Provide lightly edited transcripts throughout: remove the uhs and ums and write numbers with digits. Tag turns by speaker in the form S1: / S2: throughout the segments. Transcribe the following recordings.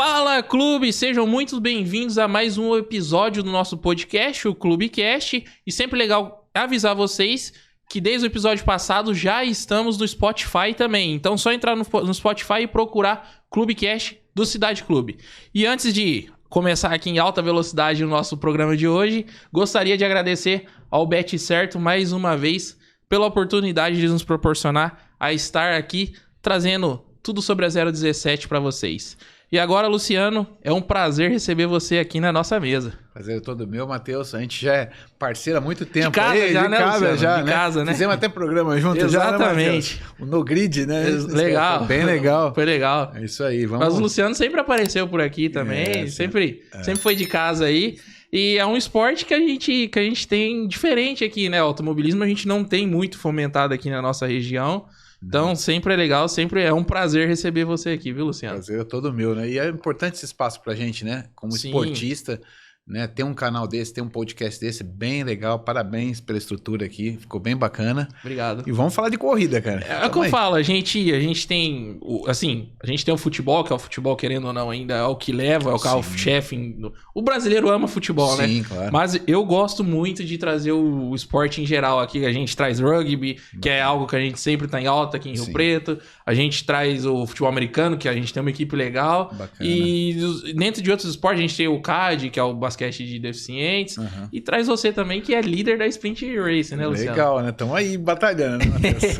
S1: Fala, clube! Sejam muito bem-vindos a mais um episódio do nosso podcast, o Clubecast. E sempre legal avisar vocês que desde o episódio passado já estamos no Spotify também. Então, só entrar no Spotify e procurar Clubecast do Cidade Clube. E antes de começar aqui em alta velocidade o nosso programa de hoje, gostaria de agradecer ao Bet Certo mais uma vez pela oportunidade de nos proporcionar a estar aqui trazendo tudo sobre a 017 para vocês. E agora, Luciano, é um prazer receber você aqui na nossa mesa.
S2: Prazer todo meu, Matheus. A gente já é parceiro há muito tempo.
S1: De casa já, né, Luciano?
S2: De casa, né? Fizemos até programa junto.
S1: Exatamente.
S2: Já, né, o No Grid, né?
S1: Legal.
S2: Foi bem legal.
S1: Foi legal.
S2: É isso aí, vamos.
S1: Mas o Luciano sempre apareceu por aqui também. Sempre foi de casa aí. E é um esporte que a gente tem diferente aqui, né? O automobilismo a gente não tem muito fomentado aqui na nossa região. Então, sempre é legal, sempre é um prazer receber você aqui, viu, Luciano?
S2: Prazer é todo meu, né? E é importante esse espaço pra gente, né? Como esportista, né? Ter um canal desse, ter um podcast desse, bem legal. Parabéns pela estrutura aqui, ficou bem bacana.
S1: Obrigado.
S2: E vamos falar de corrida, cara.
S1: É o que eu falo, a gente tem, assim, a gente tem o futebol, que é o futebol, querendo ou não, ainda é o que leva, é o carro-chefe. O brasileiro ama futebol, né?
S2: Sim, claro.
S1: Mas eu gosto muito de trazer o esporte em geral aqui. A gente traz rugby, que é algo que a gente sempre tá em alta aqui em Rio Preto. A gente traz o futebol americano, que a gente tem uma equipe legal.
S2: Bacana.
S1: E dentro de outros esportes, a gente tem o CAD, que é o basquete de deficientes. E traz você também, que é líder da Sprint Race, né, Luciano?
S2: Legal, né? Estamos aí batalhando, né,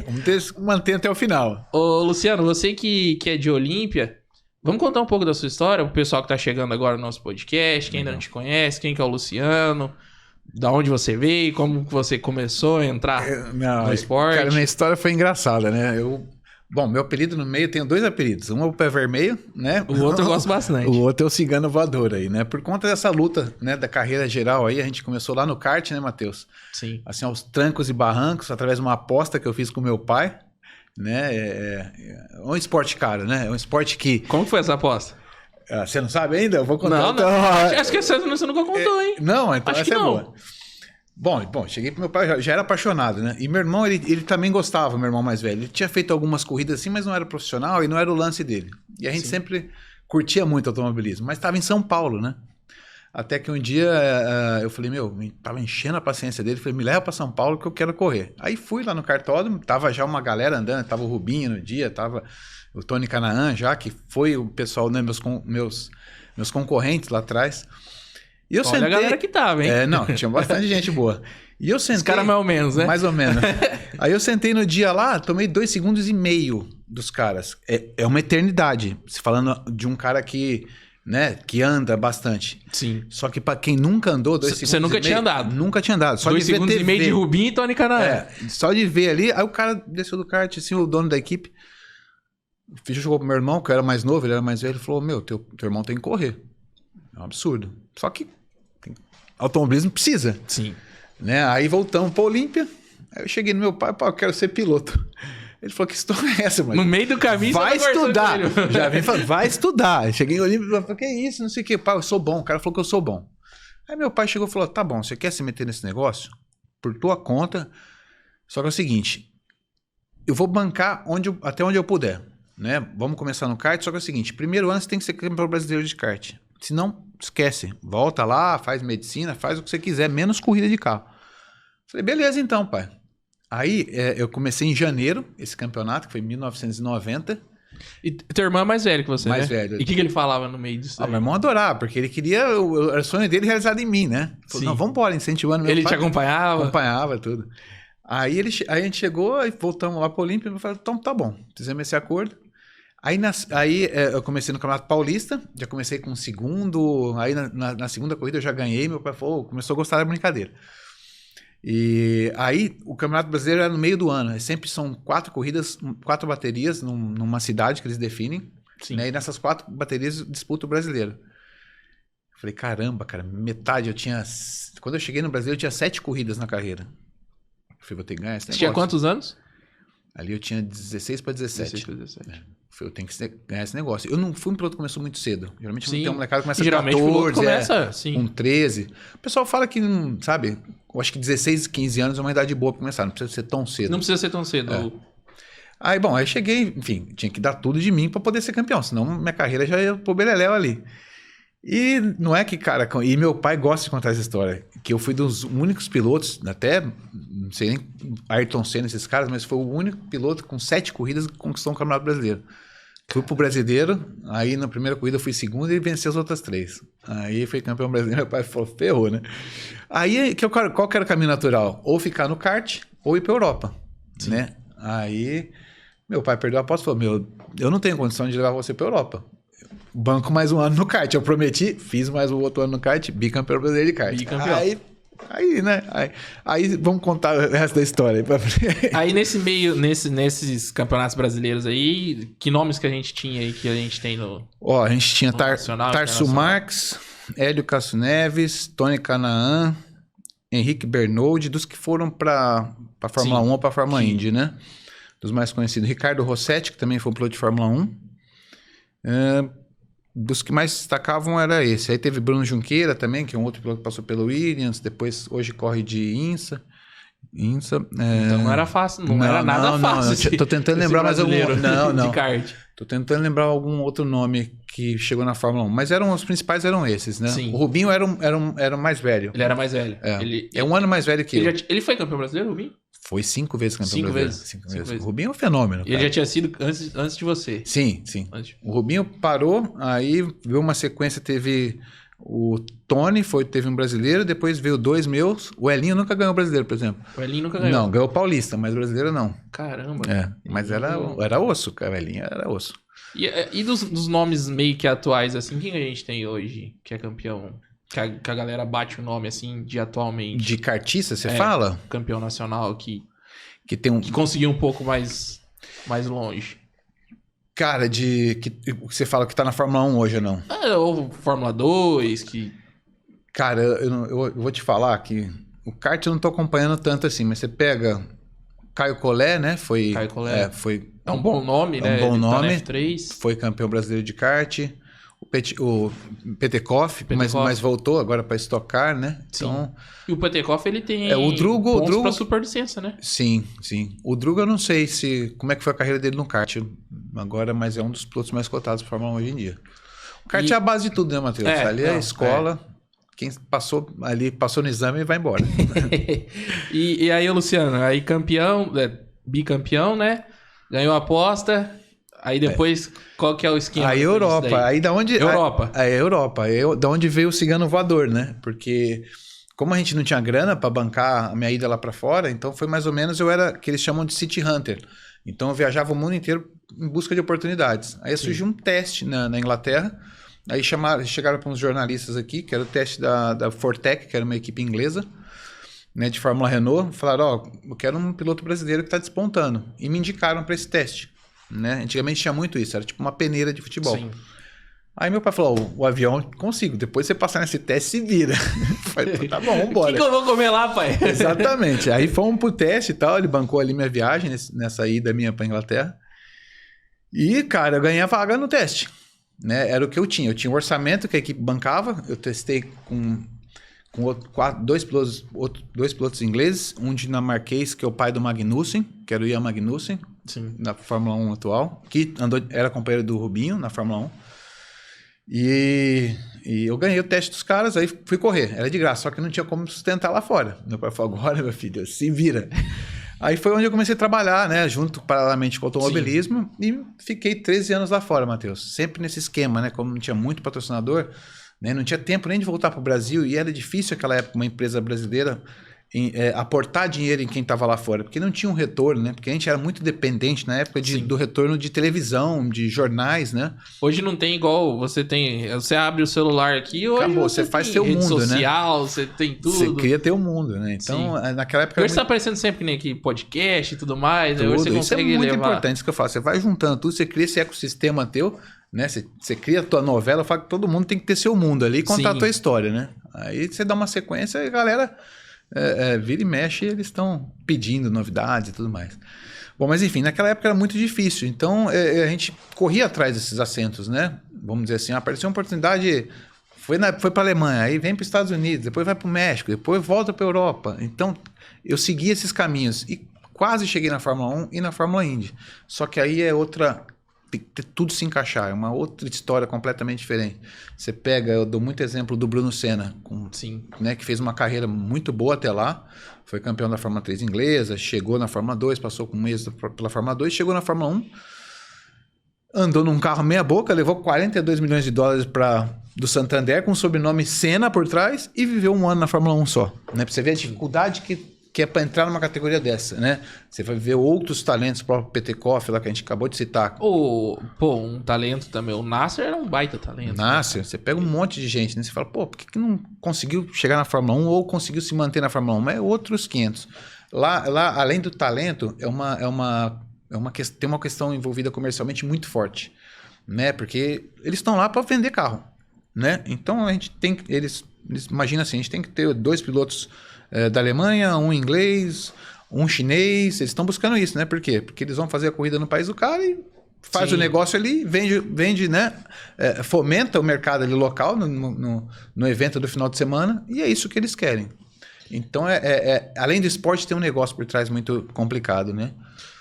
S2: Matheus? Vamos manter até o final.
S1: Ô, Luciano, você que é de Olímpia, vamos contar um pouco da sua história, pro pessoal que tá chegando agora no nosso podcast, quem ainda não te conhece, quem que é o Luciano, da onde você veio, como você começou a entrar no esporte.
S2: Cara, minha história foi engraçada, né? Bom, meu apelido no meio, eu tenho dois apelidos. Um é o Pé Vermelho, né?
S1: O outro eu gosto bastante.
S2: O outro é o Cigano Voador aí, né? Por conta dessa luta, né, da carreira geral aí, a gente começou lá no kart, né, Matheus?
S1: Sim.
S2: Assim, aos trancos e barrancos, através de uma aposta que eu fiz com meu pai, né? É um esporte caro, né? É um esporte que...
S1: Como foi essa aposta?
S2: Você não sabe ainda? Eu vou contar.
S1: Não. Acho que você nunca contou, hein?
S2: Não, então
S1: acho
S2: essa é boa. Bom, cheguei pro meu pai, já era apaixonado, né? E meu irmão, ele também gostava, meu irmão mais velho. Ele tinha feito algumas corridas assim, mas não era profissional e não era o lance dele. E a gente sempre curtia muito automobilismo, mas estava em São Paulo, né? Até que um dia eu falei, tava enchendo a paciência dele, falei, me leva para São Paulo que eu quero correr. Aí fui lá no cartódromo, tava já uma galera andando, tava o Rubinho no dia, tava o Tony Canaan já, que foi o pessoal, né, meus concorrentes lá atrás. E eu sentei...
S1: a galera que tava, hein?
S2: Não, tinha bastante gente boa. E eu sentei...
S1: Os caras mais ou menos, né?
S2: Mais ou menos. Aí eu sentei no dia lá, tomei 2,5 segundos dos caras. É uma eternidade. Se falando de um cara que, né, que anda bastante.
S1: Sim.
S2: Só que pra quem nunca andou, 2 segundos
S1: Você nunca tinha andado?
S2: Nunca tinha andado. Só
S1: 2 segundos e meio de Rubinho e Tony Canaan.
S2: Só de ver ali. Aí o cara desceu do kart, assim, o dono da equipe. Jogou pro meu irmão, que eu era mais novo, ele era mais velho. Ele falou, teu irmão tem que correr. É um absurdo. Só que automobilismo precisa.
S1: Sim.
S2: Né? Aí voltamos pra Olímpia. Aí eu cheguei no meu pai, eu quero ser piloto. Ele falou, que história é essa, mano?
S1: No meio do caminho,
S2: vai
S1: você
S2: estudar. Já vem falando, vai estudar. Eu cheguei em Olímpia e falei, que isso? Não sei o que. Pai, eu sou bom. O cara falou que eu sou bom. Aí meu pai chegou e falou, tá bom, você quer se meter nesse negócio? Por tua conta. Só que é o seguinte, eu vou bancar até onde eu puder. Né? Vamos começar no kart, só que é o seguinte, primeiro ano você tem que ser campeão brasileiro de kart. Se não, esquece. Volta lá, faz medicina, faz o que você quiser, menos corrida de carro. Falei, beleza então, pai. Aí eu comecei em janeiro, esse campeonato, que foi em 1990.
S1: E teu irmão é mais velho que você,
S2: mais
S1: né?
S2: velho.
S1: E o que ele falava no meio disso?
S2: Meu irmão adorava, porque ele queria o sonho dele realizado em mim, né? Falei, não, vamos embora, incentivando meu pai.
S1: Ele te acompanhava?
S2: Acompanhava, tudo. Aí a gente chegou, e voltamos lá para o Olímpia, e eu falei, então tá bom, fizemos esse acordo. Aí eu comecei no Campeonato Paulista, já comecei com o segundo, aí na segunda corrida eu já ganhei, meu pai falou, começou a gostar da brincadeira. E aí o Campeonato Brasileiro era no meio do ano, sempre são 4 corridas, 4 baterias numa cidade que eles definem, né? E nessas 4 baterias disputa o brasileiro. Eu falei, caramba, cara, metade quando eu cheguei no Brasil eu tinha 7 corridas na carreira. Eu falei, vou ter que ganhar esse negócio.
S1: Você tinha quantos anos?
S2: Ali eu tinha 16 para 17.
S1: 16 para 17.
S2: Eu tenho que ganhar esse negócio. Eu não fui um piloto que começou muito cedo. Geralmente tem um molecada que começa
S1: geralmente
S2: com 14,
S1: começa,
S2: com 13. O pessoal fala que, sabe, eu acho que 16, 15 anos é uma idade boa para começar. Não precisa ser tão cedo.
S1: Não precisa ser tão cedo.
S2: Aí, bom, aí cheguei, enfim, tinha que dar tudo de mim para poder ser campeão, senão minha carreira já ia pro beleléu ali. E não é que, cara, e meu pai gosta de contar essa história, que eu fui dos únicos pilotos, até, não sei nem Ayrton Senna, esses caras, mas foi o único piloto com 7 corridas que conquistou um campeonato brasileiro. Fui pro brasileiro, aí na primeira corrida eu fui segundo e venci as outras 3. Aí fui campeão brasileiro, meu pai falou, ferrou, né? Aí, qual que era o caminho natural? Ou ficar no kart, ou ir pra Europa, né? Aí, meu pai perdeu a aposta e falou, eu não tenho condição de levar você pra Europa. Banco mais um ano no kart. Eu prometi, fiz mais um outro ano no kart, bicampeão brasileiro de kart.
S1: Bicampeão.
S2: Aí, né? Aí vamos contar o resto da história.
S1: Aí nesse meio, nesses campeonatos brasileiros aí, que nomes que a gente tinha aí, que a gente tem no...
S2: Ó, a gente tinha
S1: no nacional,
S2: Tarso Marques, Hélio Cássio Neves, Tony Canaan, Henrique Bernold, dos que foram pra Fórmula 1 ou pra Fórmula Indy, né? Dos mais conhecidos. Ricardo Rossetti, que também foi um piloto de Fórmula 1. Dos que mais destacavam era esse. Aí teve Bruno Junqueira também, que é um outro piloto que passou pelo Williams, depois hoje corre de INSA. Então
S1: não era fácil, não era nada fácil.
S2: Tô tentando lembrar mais algum. Não.
S1: De kart.
S2: Tô tentando lembrar algum outro nome que chegou na Fórmula 1. Mas os principais eram esses, né?
S1: Sim.
S2: O Rubinho era o mais velho.
S1: Ele era mais velho.
S2: É um ano mais velho que eu.
S1: Ele foi campeão brasileiro, Rubinho?
S2: Foi 5 vezes campeão
S1: 5
S2: brasileiro.
S1: vezes.
S2: 5 vezes. O Rubinho é um fenômeno.
S1: Ele já tinha sido antes de você.
S2: Sim. O Rubinho parou, aí veio uma sequência, teve o Tony, teve um brasileiro, depois veio 2 meus. O Elinho nunca ganhou brasileiro, por exemplo.
S1: O Elinho nunca ganhou?
S2: Não, ganhou Paulista, mas brasileiro não.
S1: Caramba.
S2: Mas era osso, cara. O Elinho era osso.
S1: E dos nomes meio que atuais, assim, quem a gente tem hoje que é campeão? Que a galera bate o nome, assim, de atualmente.
S2: De kartista, você fala?
S1: Campeão nacional que
S2: tem
S1: que conseguiu um pouco mais longe.
S2: Cara, que você fala que tá na Fórmula 1 hoje ou não?
S1: Ou Fórmula 2, que...
S2: Cara, eu vou te falar que o kart eu não tô acompanhando tanto assim, mas você pega Caio Collet, né?
S1: Caio Collet.
S2: É
S1: um bom nome, né?
S2: É um bom nome.
S1: Tá na F3.
S2: Foi campeão brasileiro de kart. O Petekoff, mas voltou agora para Stock Car, né?
S1: Sim.
S2: Então,
S1: e o Petekoff, ele tem
S2: o Drugo
S1: pra superlicença, né?
S2: Sim. O Drugo eu não sei como é que foi a carreira dele no kart agora, mas é um dos pilotos mais cotados para Fórmula 1 hoje em dia. O kart é a base de tudo, né, Matheus? Ali é a escola. Quem passou no exame e vai embora.
S1: E aí, Luciano, aí campeão, bicampeão, né? Ganhou a aposta. Aí depois, qual que é o esquema?
S2: Aí Europa. Aí da onde...
S1: Europa.
S2: Aí Europa. Da onde veio o cigano voador, né? Porque como a gente não tinha grana para bancar a minha ida lá para fora, então foi mais ou menos, eu era que eles chamam de City Hunter. Então eu viajava o mundo inteiro em busca de oportunidades. Aí surgiu um teste na Inglaterra. Aí chegaram para uns jornalistas aqui, que era o teste da Fortec, que era uma equipe inglesa, né, de Fórmula Renault. Falaram, eu quero um piloto brasileiro que está despontando. E me indicaram para esse teste. Né? Antigamente tinha muito isso, era tipo uma peneira de futebol. Sim. Aí meu pai falou, o avião consigo, depois você passar nesse teste se vira. Eu falei, tá bom, vambora.
S1: O que eu vou comer lá, pai?
S2: Exatamente. Aí fomos pro teste e tal, ele bancou ali minha viagem nessa ida minha pra Inglaterra. E, cara, eu ganhei a vaga no teste. Né? Era o que eu tinha um orçamento que a equipe bancava, eu testei com dois pilotos ingleses, um dinamarquês, que é o pai do Magnussen, que era o Ian Magnussen. Sim. Na Fórmula 1 atual, que era companheiro do Rubinho na Fórmula 1. E eu ganhei o teste dos caras, aí fui correr. Era de graça, só que não tinha como sustentar lá fora. Meu pai falou, agora, meu filho, se vira. Aí foi onde eu comecei a trabalhar, né? Junto, paralelamente com o automobilismo. Sim. E fiquei 13 anos lá fora, Matheus. Sempre nesse esquema, né? Como não tinha muito patrocinador, né? Não tinha tempo nem de voltar para o Brasil. E era difícil naquela época uma empresa brasileira aportar dinheiro em quem estava lá fora, porque não tinha um retorno, né? Porque a gente era muito dependente na época do retorno de televisão, de jornais, né?
S1: Hoje não tem igual você tem. Você abre o celular aqui, hoje
S2: acabou, você faz teu
S1: rede
S2: mundo,
S1: social,
S2: né?
S1: Você tem tudo.
S2: Você cria teu mundo, né? Então, naquela época...
S1: Hoje tá aparecendo sempre que nem aqui podcast e tudo mais.
S2: Tudo.
S1: Hoje você consegue
S2: isso é muito
S1: levar...
S2: importante, isso que eu falo. Você vai juntando tudo, você cria esse ecossistema teu, né? Você cria a tua novela, fala que todo mundo tem que ter seu mundo ali e contar a tua história, né? Aí você dá uma sequência e a galera... vira e mexe, eles estão pedindo novidades e tudo mais. Bom, mas enfim, naquela época era muito difícil, então a gente corria atrás desses assentos, né? Vamos dizer assim, apareceu uma oportunidade, foi para a Alemanha, aí vem para os Estados Unidos, depois vai para o México, depois volta para a Europa. Então, eu segui esses caminhos. E Quase cheguei na Fórmula 1 e na Fórmula Indy. Só que aí é outra... Tem que ter tudo se encaixar. É uma outra história completamente diferente. Você pega... Eu dou muito exemplo do Bruno Senna.
S1: Sim.
S2: Né, que fez uma carreira muito boa até lá. Foi campeão da Fórmula 3 inglesa. Chegou na Fórmula 2. Passou com um mês pela Fórmula 2. Chegou na Fórmula 1. Andou num carro meia boca. Levou 42 milhões de dólares do Santander com o sobrenome Senna por trás. E viveu um ano na Fórmula 1 só. Né, pra você ver a dificuldade que é para entrar numa categoria dessa, né? Você vai ver outros talentos, o próprio Petekoff, lá que a gente acabou de citar.
S1: Um talento também. O Nasser era um baita talento.
S2: Nasser, você pega um monte de gente, né? Você fala, por que não conseguiu chegar na Fórmula 1 ou conseguiu se manter na Fórmula 1? Mas é outros 500. Lá além do talento, tem uma questão envolvida comercialmente muito forte, né? Porque eles estão lá para vender carro, né? Então a gente tem que... Eles imagina assim, a gente tem que ter 2 pilotos da Alemanha, um inglês, um chinês. Eles estão buscando isso, né? Por quê? Porque eles vão fazer a corrida no país do cara e faz o negócio ali, vende, né? Fomenta o mercado ali local no evento do final de semana, e é isso que eles querem. Então, além do esporte, tem um negócio por trás muito complicado, né?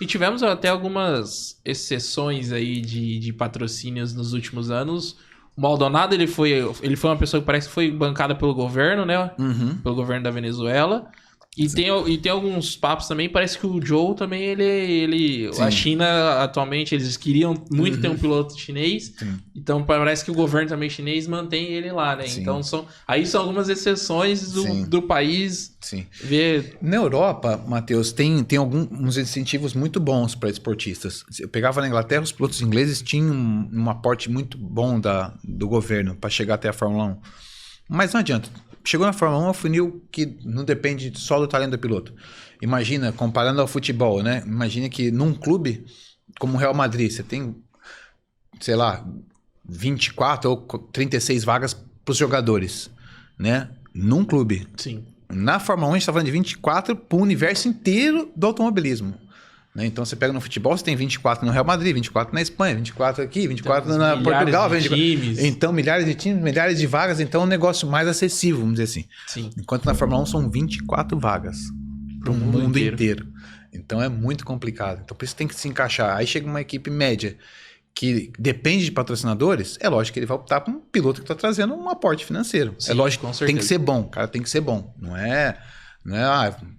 S1: E tivemos até algumas exceções aí de patrocínios nos últimos anos. O Maldonado, ele foi uma pessoa que parece que foi bancada pelo governo, né?
S2: Uhum.
S1: Pelo governo da Venezuela. E tem alguns papos também, parece que o Joe também, a China, atualmente, eles queriam muito ter um piloto chinês. Sim. Então, parece que o governo também chinês mantém ele lá, né? Sim. Então, são algumas exceções do país.
S2: Sim. Na Europa, Matheus, tem alguns incentivos muito bons para esportistas. Eu pegava na Inglaterra, os pilotos ingleses tinham um aporte muito bom do governo para chegar até a Fórmula 1. Mas não adianta. Chegou na Fórmula 1 é um funil que não depende só do talento do piloto. Imagina, comparando ao futebol, né? Imagina que num clube como o Real Madrid, você tem, sei lá, 24 ou 36 vagas para os jogadores, né? Num clube.
S1: Sim.
S2: Na Fórmula 1 a gente está falando de 24 para o universo inteiro do automobilismo. Né? Então você pega no futebol, você tem 24 no Real Madrid, 24 na Espanha, 24 aqui, 24 na Portugal.
S1: Times.
S2: Então milhares de times, milhares de vagas, então é um negócio mais acessível, vamos dizer assim.
S1: Sim.
S2: Enquanto na Fórmula 1 são 24 vagas para o mundo inteiro. Então é muito complicado. Então por isso tem que se encaixar. Aí chega uma equipe média que depende de patrocinadores, é lógico que ele vai optar por um piloto que está trazendo um aporte financeiro. Sim, é lógico, tem que ser bom, cara, tem que ser bom. Não é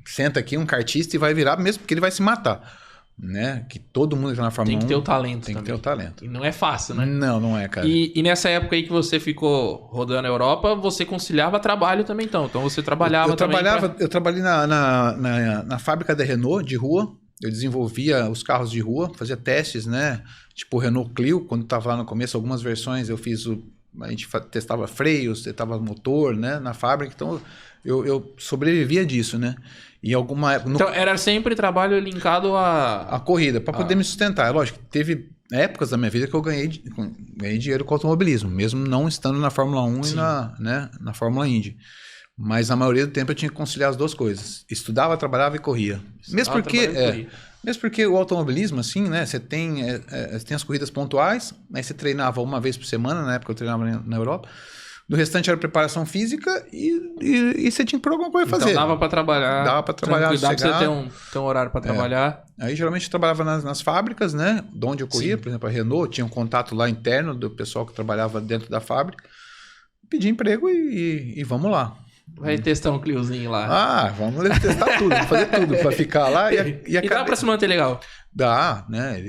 S2: senta aqui um kartista e vai virar, mesmo porque ele vai se matar. Né? Que todo mundo que tá na Fórmula 1
S1: tem que ter o talento
S2: tem
S1: também.
S2: Que ter o talento.
S1: E não é fácil, né?
S2: Não é, cara.
S1: E nessa época aí que você ficou rodando a Europa, você conciliava trabalho também, então você trabalhava também. Eu trabalhei na fábrica da Renault de rua. Eu desenvolvia os carros de rua, fazia testes, né? Tipo o Renault Clio, quando estava lá no começo, algumas versões eu fiz a gente testava freios, testava motor, né? Na fábrica, então eu sobrevivia disso, né? E alguma época... Então era sempre trabalho linkado a
S2: corrida, para poder me sustentar. É lógico, teve épocas da minha vida que eu ganhei dinheiro com automobilismo, mesmo não estando na Fórmula 1 Sim. e na Fórmula Indy. Mas na maioria do tempo eu tinha que conciliar as duas coisas. Estudava, trabalhava e corria. Mesmo porque o automobilismo, assim, né? Você tem as corridas pontuais, aí você treinava uma vez por semana, na época eu treinava na Europa. Do restante era preparação física e você tinha que por alguma coisa fazer.
S1: Então dava para trabalhar.
S2: Dava para trabalhar.
S1: Dava pra você ter um horário para trabalhar.
S2: Aí geralmente eu trabalhava nas fábricas, né? De onde eu corria, Sim. por exemplo, a Renault tinha um contato lá interno do pessoal que trabalhava dentro da fábrica. Pedi emprego e vamos lá.
S1: Vai testar um Cliozinho lá.
S2: Vamos testar tudo, fazer tudo para ficar lá.
S1: E dá para se manter legal?
S2: Dá, né?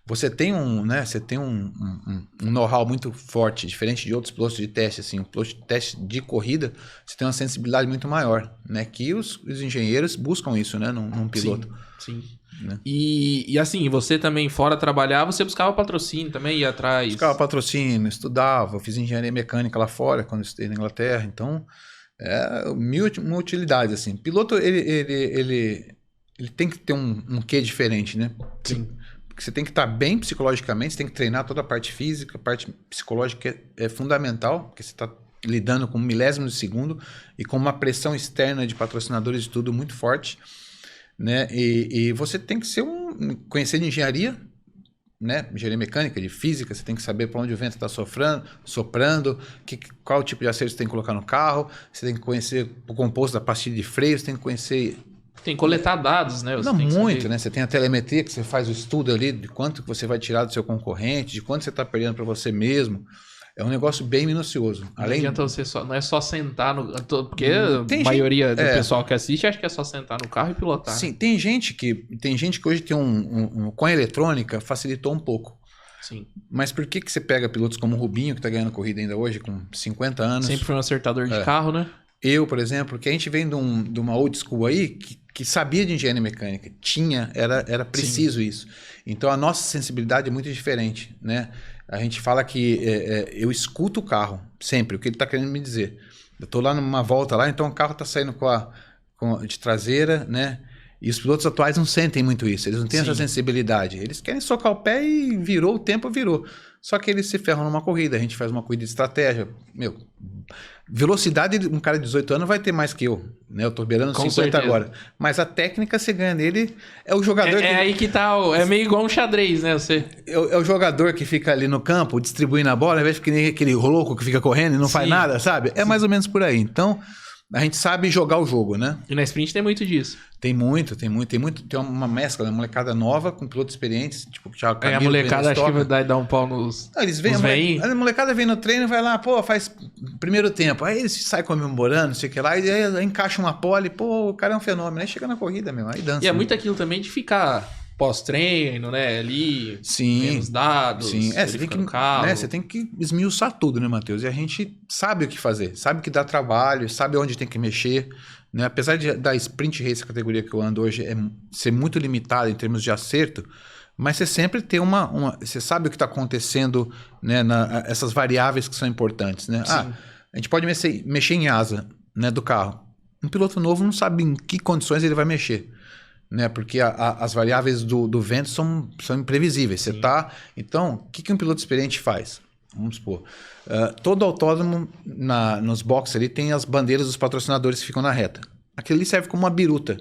S2: Você tem um know-how muito forte, diferente de outros pilotos de teste. Assim, um piloto de teste de corrida, você tem uma sensibilidade muito maior, né? Que os engenheiros buscam isso, né? Num piloto.
S1: Sim. Né? E assim, você também fora trabalhar, você buscava patrocínio também, ia atrás?
S2: Buscava patrocínio, estudava, fiz engenharia mecânica lá fora, quando eu estudei na Inglaterra. Então, uma utilidade, assim. Piloto, ele tem que ter um quê diferente, né?
S1: Sim.
S2: Porque você tem que estar bem psicologicamente, você tem que treinar toda a parte física, a parte psicológica é fundamental, porque você está lidando com milésimos de segundo e com uma pressão externa de patrocinadores de tudo muito forte, né? E você tem que conhecer de engenharia, né? Engenharia mecânica, de física, você tem que saber para onde o vento está soprando, qual tipo de acerto você tem que colocar no carro, você tem que conhecer o composto da pastilha de freio, você tem que conhecer
S1: Tem que coletar dados, né?
S2: Não, muito, né? Você tem a telemetria, que você faz o estudo ali de quanto que você vai tirar do seu concorrente, de quanto você está perdendo para você mesmo. É um negócio bem minucioso.
S1: Não adianta você só... Não é só sentar no... Porque
S2: Tem
S1: a maioria do
S2: é.
S1: pessoal que assiste acha que é só sentar no carro e pilotar.
S2: Sim, tem gente que hoje tem com a eletrônica facilitou um pouco.
S1: Sim.
S2: Mas por que você pega pilotos como o Rubinho, que está ganhando corrida ainda hoje, com 50 anos?
S1: Sempre foi um acertador de carro, né?
S2: Eu, por exemplo, que a gente vem de uma old school aí, que sabia de engenharia mecânica, era preciso isso. Então a nossa sensibilidade é muito diferente, né? A gente fala que eu escuto o carro, sempre, o que ele está querendo me dizer. Eu estou lá numa volta lá, então o carro está saindo de traseira, né? E os pilotos atuais não sentem muito isso, eles não têm essa sensibilidade. Eles querem socar o pé e virou, o tempo virou. Só que eles se ferram numa corrida, a gente faz uma corrida de estratégia. Meu, velocidade, um cara de 18 anos vai ter mais que eu, né? Eu tô beirando 50 agora. Mas a técnica você ganha nele, é o jogador que...
S1: aí que tá, é meio igual um xadrez, né?
S2: É o jogador que fica ali no campo, distribuindo a bola, ao invés de ficar aquele louco que fica correndo e não faz nada, sabe? É mais ou menos por aí. Então, a gente sabe jogar o jogo, né?
S1: E na sprint tem muito disso.
S2: Tem muito. Tem uma mescla, uma molecada nova com pilotos experientes, tipo o Thiago Camilo.
S1: A molecada acho que vai dar um pau nos...
S2: Eles vêm, a molecada vem no treino e vai lá, pô, faz primeiro tempo. Aí eles saem comemorando, não sei o que lá, e aí encaixa uma pole, pô, o cara é um fenômeno. Aí chega na corrida, meu, aí dança.
S1: E é muito aquilo também de ficar pós-treino, né, ali, vendo os dados,
S2: você tem que, né, você tem que esmiuçar tudo, né, Matheus? E a gente sabe o que fazer, sabe que dá trabalho, sabe onde tem que mexer, né? Apesar da sprint race, a categoria que eu ando hoje, ser muito limitada em termos de acerto, mas você sempre tem você sabe o que está acontecendo, né, essas variáveis que são importantes, né? A gente pode mexer em asa, né, do carro. Um piloto novo não sabe em que condições ele vai mexer, né? Porque as variáveis do vento são imprevisíveis. Então, o que um piloto experiente faz? Vamos supor, todo autódromo nos boxes ali tem as bandeiras dos patrocinadores que ficam na reta. Aquilo ali serve como uma biruta,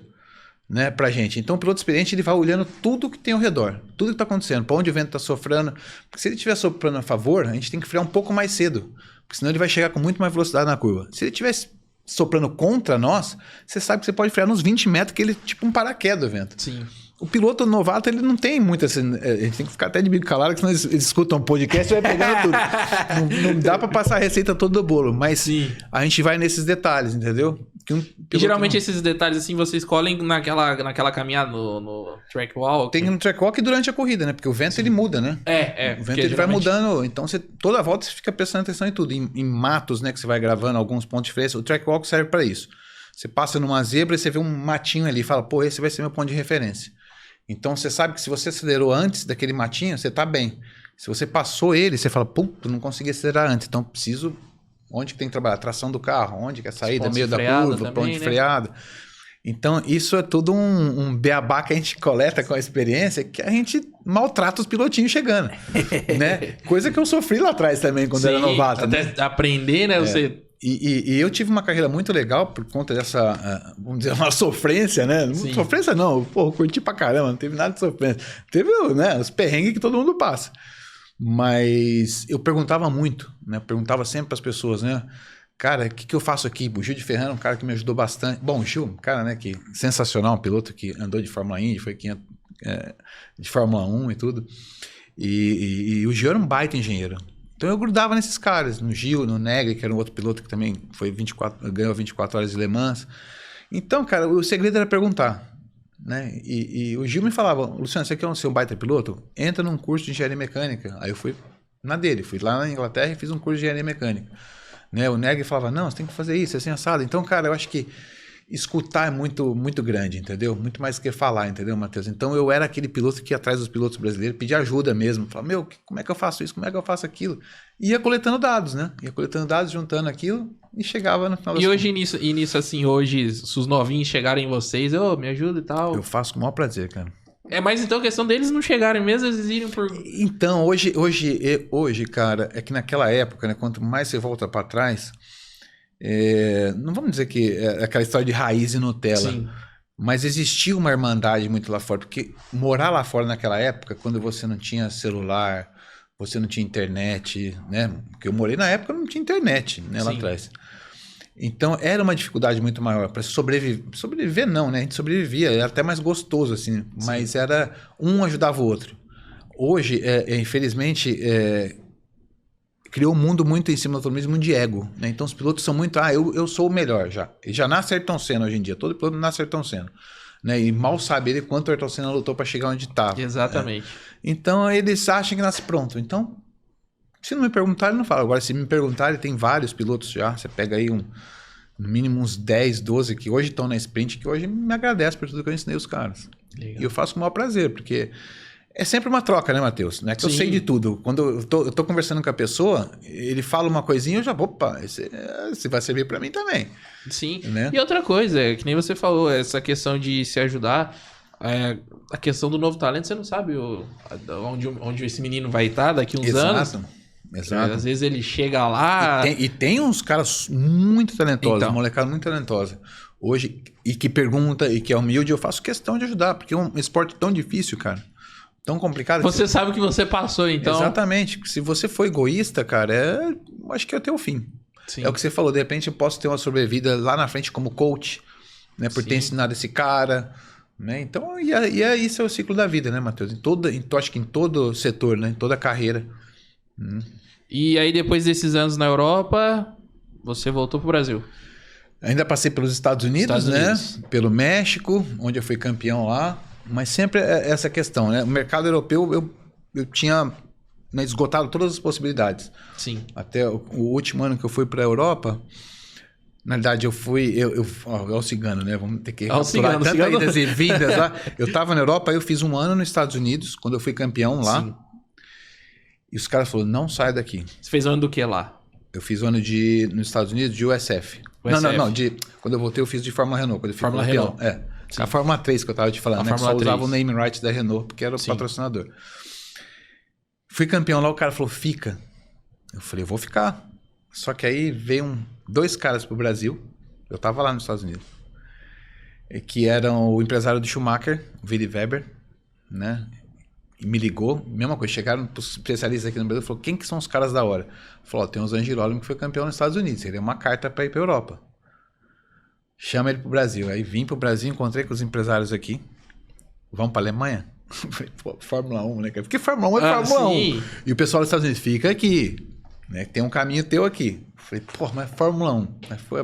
S2: né, pra gente. Então o piloto experiente ele vai olhando tudo que tem ao redor, tudo que está acontecendo, para onde o vento está sofrendo. Porque se ele estiver soprando a favor, a gente tem que frear um pouco mais cedo, porque senão ele vai chegar com muito mais velocidade na curva. Se ele estiver soprando contra nós, você sabe que você pode frear nos 20 metros, que ele é tipo um paraquedas do vento.
S1: Sim.
S2: O piloto novato, ele não tem muito assim. A gente tem que ficar até de bico calado, senão eles escutam um podcast e vai pegando tudo. Não dá pra passar a receita toda do bolo, mas a gente vai nesses detalhes, entendeu?
S1: E geralmente esses detalhes assim vocês escolhem naquela caminhada no track walk.
S2: Tem no track walk durante a corrida, né? Porque o vento ele muda, né? O vento ele vai mudando. Então toda volta você fica prestando atenção em tudo. Em matos, né? Que você vai gravando alguns pontos de diferença. O track walk serve pra isso. Você passa numa zebra e você vê um matinho ali e fala, pô, esse vai ser meu ponto de referência. Então você sabe que se você acelerou antes daquele matinho, você tá bem. Se você passou ele, você fala, puta, não consegui acelerar antes, então preciso... Onde que tem que trabalhar? Tração do carro, onde que é a saída, meio da curva, ponto de freada. Então isso é tudo um beabá que a gente coleta com a experiência, que a gente maltrata os pilotinhos chegando, né? Coisa que eu sofri lá atrás também, quando era novato.
S1: Até né? Aprender, né? Você...
S2: E eu tive uma carreira muito legal por conta dessa, vamos dizer, uma sofrência, né? Sim. Sofrência não, pô, curti pra caramba, não teve nada de sofrência. Teve, né, os perrengues que todo mundo passa. Mas eu perguntava muito, né? Perguntava sempre pras pessoas, né? Cara, o que eu faço aqui? O Gil de Ferrara é um cara que me ajudou bastante. Bom, o Gil, um cara, né, que sensacional, um piloto que andou de Fórmula Indy, foi de Fórmula 1 e tudo. E o Gil era um baita engenheiro. Então eu grudava nesses caras, no Gil, no Negri, que era um outro piloto que também ganhou 24 horas de Le Mans. Então, cara, o segredo era perguntar, né? E o Gil me falava, Luciano, você quer ser um baita piloto? Entra num curso de engenharia mecânica. Aí eu fui na dele, fui lá na Inglaterra e fiz um curso de engenharia mecânica. Né? O Negri falava, não, você tem que fazer isso, assim, assado. Então, cara, eu acho que escutar é muito, muito grande, entendeu? Muito mais do que falar, entendeu, Matheus? Então eu era aquele piloto que ia atrás dos pilotos brasileiros, pedia ajuda mesmo. Falava, meu, como é que eu faço isso? Como é que eu faço aquilo? E ia coletando dados, né? Ia coletando dados, juntando aquilo e chegava no final das
S1: contas. E nisso, assim, hoje, se os novinhos chegarem em vocês, me ajuda e tal.
S2: Eu faço com o maior prazer, cara.
S1: É mais então a questão deles não chegarem mesmo, eles irem por...
S2: Então, hoje, cara, é que naquela época, né, quanto mais você volta para trás... não vamos dizer que é aquela história de raiz e Nutella, sim, mas existia uma irmandade muito lá fora, porque morar lá fora naquela época, quando você não tinha celular, você não tinha internet, né? Porque eu morei na época não tinha internet, né, lá atrás. Então, era uma dificuldade muito maior. Para sobreviver, sobreviver não, né? A gente sobrevivia, era até mais gostoso, assim. Mas era um ajudava o outro. Hoje, infelizmente, criou um mundo muito em cima do automobilismo de ego, né? Então, os pilotos são muito... eu sou o melhor já. E já nasce Ayrton Senna hoje em dia. Todo piloto nasce Ayrton Senna. Né? E mal sabe ele quanto o Ayrton Senna lutou para chegar onde estava.
S1: Exatamente.
S2: Então, eles acham que nasce pronto. Então, se não me perguntarem, não falo. Agora, se me perguntarem, tem vários pilotos já. Você pega aí no mínimo uns 10, 12 que hoje estão na sprint, que hoje me agradecem por tudo que eu ensinei os caras. Legal. E eu faço com o maior prazer, porque é sempre uma troca, né, Matheus? Não é que eu sei de tudo. Quando eu tô conversando com a pessoa, ele fala uma coisinha, eu já, opa, esse vai servir para mim também.
S1: Sim.
S2: Né?
S1: E outra coisa, que nem você falou, essa questão de se ajudar, a questão do novo talento, você não sabe onde esse menino vai estar daqui uns anos. Exato. Às vezes ele chega lá...
S2: E tem uns caras muito talentosos, molecada muito talentosa. Hoje, e que pergunta, e que é humilde, eu faço questão de ajudar, porque é um esporte tão difícil, cara. Tão complicado.
S1: Você sabe o que você passou, então...
S2: Exatamente. Se você for egoísta, cara, acho que é o teu fim. Sim. É o que você falou, de repente eu posso ter uma sobrevida lá na frente como coach, né, por ter ensinado esse cara... Né? Então, isso é o ciclo da vida, né, Matheus? Acho que em todo setor, né? Em toda carreira.
S1: E aí, depois desses anos na Europa, você voltou pro Brasil?
S2: Ainda passei pelos Estados Unidos, né? Pelo México, onde eu fui campeão lá. Mas sempre essa questão, né? O mercado europeu, eu tinha esgotado todas as possibilidades.
S1: Sim.
S2: Até o último ano que eu fui para a Europa... Na verdade, eu fui... É o cigano, né? Vamos ter que capturar tantas idas e vindas lá. Eu tava na Europa, aí eu fiz um ano nos Estados Unidos, quando eu fui campeão lá. Sim. E os caras falaram, não sai daqui.
S1: Você fez um ano do que lá?
S2: Eu fiz um ano nos Estados Unidos de USF. Não. Quando eu voltei, eu fiz de Fórmula Renault. Quando eu fui
S1: Fórmula Renault.
S2: A Fórmula 3 que eu tava te falando, né? Que só usava o name right da Renault, porque era o patrocinador. Fui campeão lá, o cara falou, fica. Eu falei, eu vou ficar. Só que aí veio 2 caras pro Brasil, eu tava lá nos Estados Unidos, que eram o empresário do Schumacher, o Willy Weber, né? E me ligou, mesma coisa, chegaram os especialistas aqui no Brasil e falou, quem que são os caras da hora? Falou, tem o Zangirolimo que foi campeão nos Estados Unidos, ele é uma carta para ir pra Europa. Chama ele pro Brasil. Aí vim pro Brasil, encontrei com os empresários aqui, vamos pra Alemanha? Falei, pô, Fórmula 1, né? Porque Fórmula 1 é Fórmula 1. E o pessoal dos Estados Unidos, fica aqui. Né? Tem um caminho teu aqui. Falei, pô, mas Fórmula 1. Mas foi